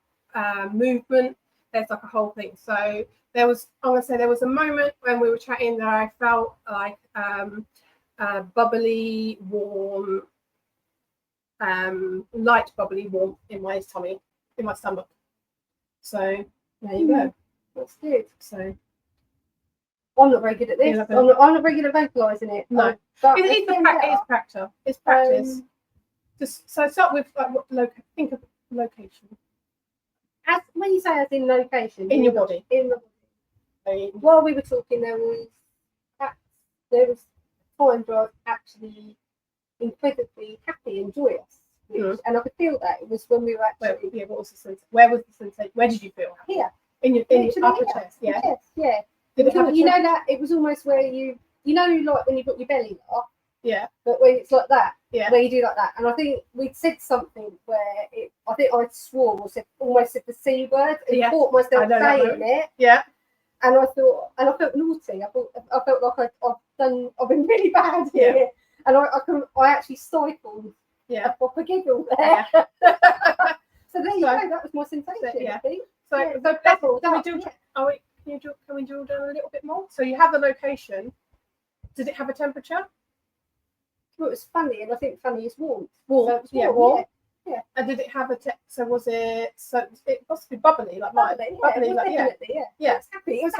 Speaker 2: movement. There's like a whole thing. So I'm gonna say there was a moment when we were chatting that I felt like bubbly, warm, light bubbly warmth in my tummy, in my stomach. So there you go.
Speaker 1: That's good.
Speaker 2: So
Speaker 1: I'm not very good at this. I'm not very good at vocalising it.
Speaker 2: No,
Speaker 1: but
Speaker 2: it is practice. It's practice. Just so start with like think of location.
Speaker 1: As when you say as in location,
Speaker 2: In your body.
Speaker 1: In the body. While we were talking, there was times where I was actually incredibly happy and joyous, and I could feel that it was when we were actually.
Speaker 2: What was the sensation? Where was the sensation? Where did you feel happy?
Speaker 1: Here.
Speaker 2: In your upper chest. Yeah.
Speaker 1: Yes, yeah.
Speaker 2: Did it have
Speaker 1: you know that it was almost where you know like when you've got your belly up.
Speaker 2: Yeah.
Speaker 1: But when it's like that.
Speaker 2: Yeah.
Speaker 1: Where you do like that, and I think we'd said something where I think I swore or almost said the C word and caught myself saying it.
Speaker 2: Yeah.
Speaker 1: And I felt naughty. I felt like I've been really bad here.
Speaker 2: Yeah.
Speaker 1: And I actually stifled a proper giggle there.
Speaker 2: Yeah.
Speaker 1: So there you go. That was my sensation.
Speaker 2: Yeah.
Speaker 1: I think.
Speaker 2: Can we drill down a little bit more? So you have the location. Did it have a temperature?
Speaker 1: Well, it was funny, and I think funny is warm.
Speaker 2: Warm.
Speaker 1: So warm.
Speaker 2: Yeah. And did it have so was it? So it must be bubbly, like mine.
Speaker 1: Bubbly, like,
Speaker 2: definitely.
Speaker 1: Yeah. It's happy. It was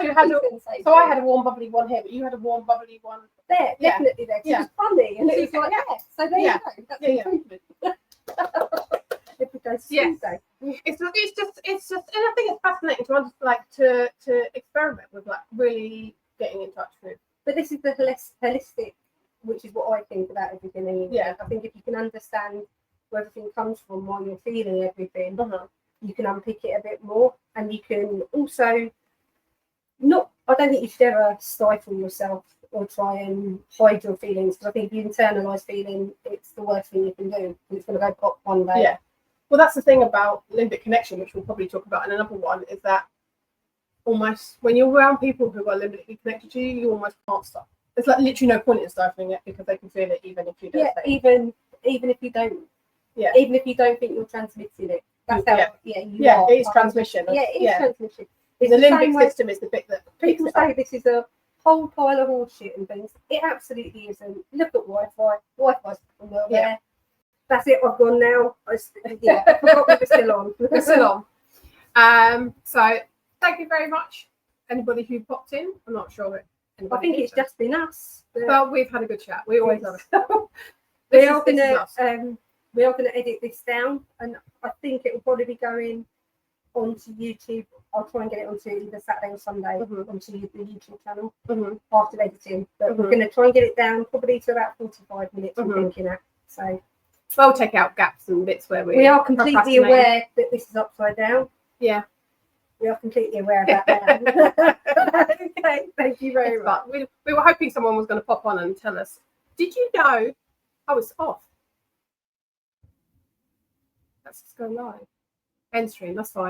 Speaker 2: so I had a warm bubbly one here, but you had a warm bubbly one
Speaker 1: there. Definitely there. It was funny, and it was like So there you go. That's improvement.
Speaker 2: It's just, and I think it's fascinating to experiment with, like really getting in touch with.
Speaker 1: But this is the holistic, which is what I think about everything. Anyway.
Speaker 2: Yeah.
Speaker 1: I think if you can understand where everything comes from, why you're feeling everything, you can unpick it a bit more, and you can also not. I don't think you should ever stifle yourself or try and hide your feelings, because I think if you internalise feeling, it's the worst thing you can do. It's going to go pop one day.
Speaker 2: Yeah. Well, that's the thing about limbic connection, which we'll probably talk about in another one, is that almost when you're around people who are limbically connected to you, you almost can't stop. There's like literally no point in stifling it, because they can feel it even if you don't.
Speaker 1: Yeah, even if you don't. Yeah. Even if you don't think you're transmitting it. That's how. Yeah.
Speaker 2: It is transmission.
Speaker 1: Yeah, it is transmission.
Speaker 2: The limbic system is the bit that
Speaker 1: people say this is a whole pile of horseshit and things. It absolutely isn't. Look at Wi-Fi. Wi-Fi's well there. That's it. I've gone now. I forgot we were still on.
Speaker 2: We're still on. So thank you very much. Anybody who popped in, I'm not sure.
Speaker 1: I think it's just been us.
Speaker 2: But we've had a good chat. We always love it.
Speaker 1: We are going to edit this down, and I think it will probably be going onto YouTube. I'll try and get it onto either Saturday or Sunday onto the YouTube channel after editing. But we're going to try and get it down probably to about 45 minutes. I'm thinking at. So
Speaker 2: we'll take out gaps and bits where we
Speaker 1: are completely aware that this is upside down.
Speaker 2: Yeah.
Speaker 1: We are completely aware about that. Okay, thank you very much.
Speaker 2: We were hoping someone was going to pop on and tell us, did you know? Oh, it's off. Let's just go live. End stream, that's fine.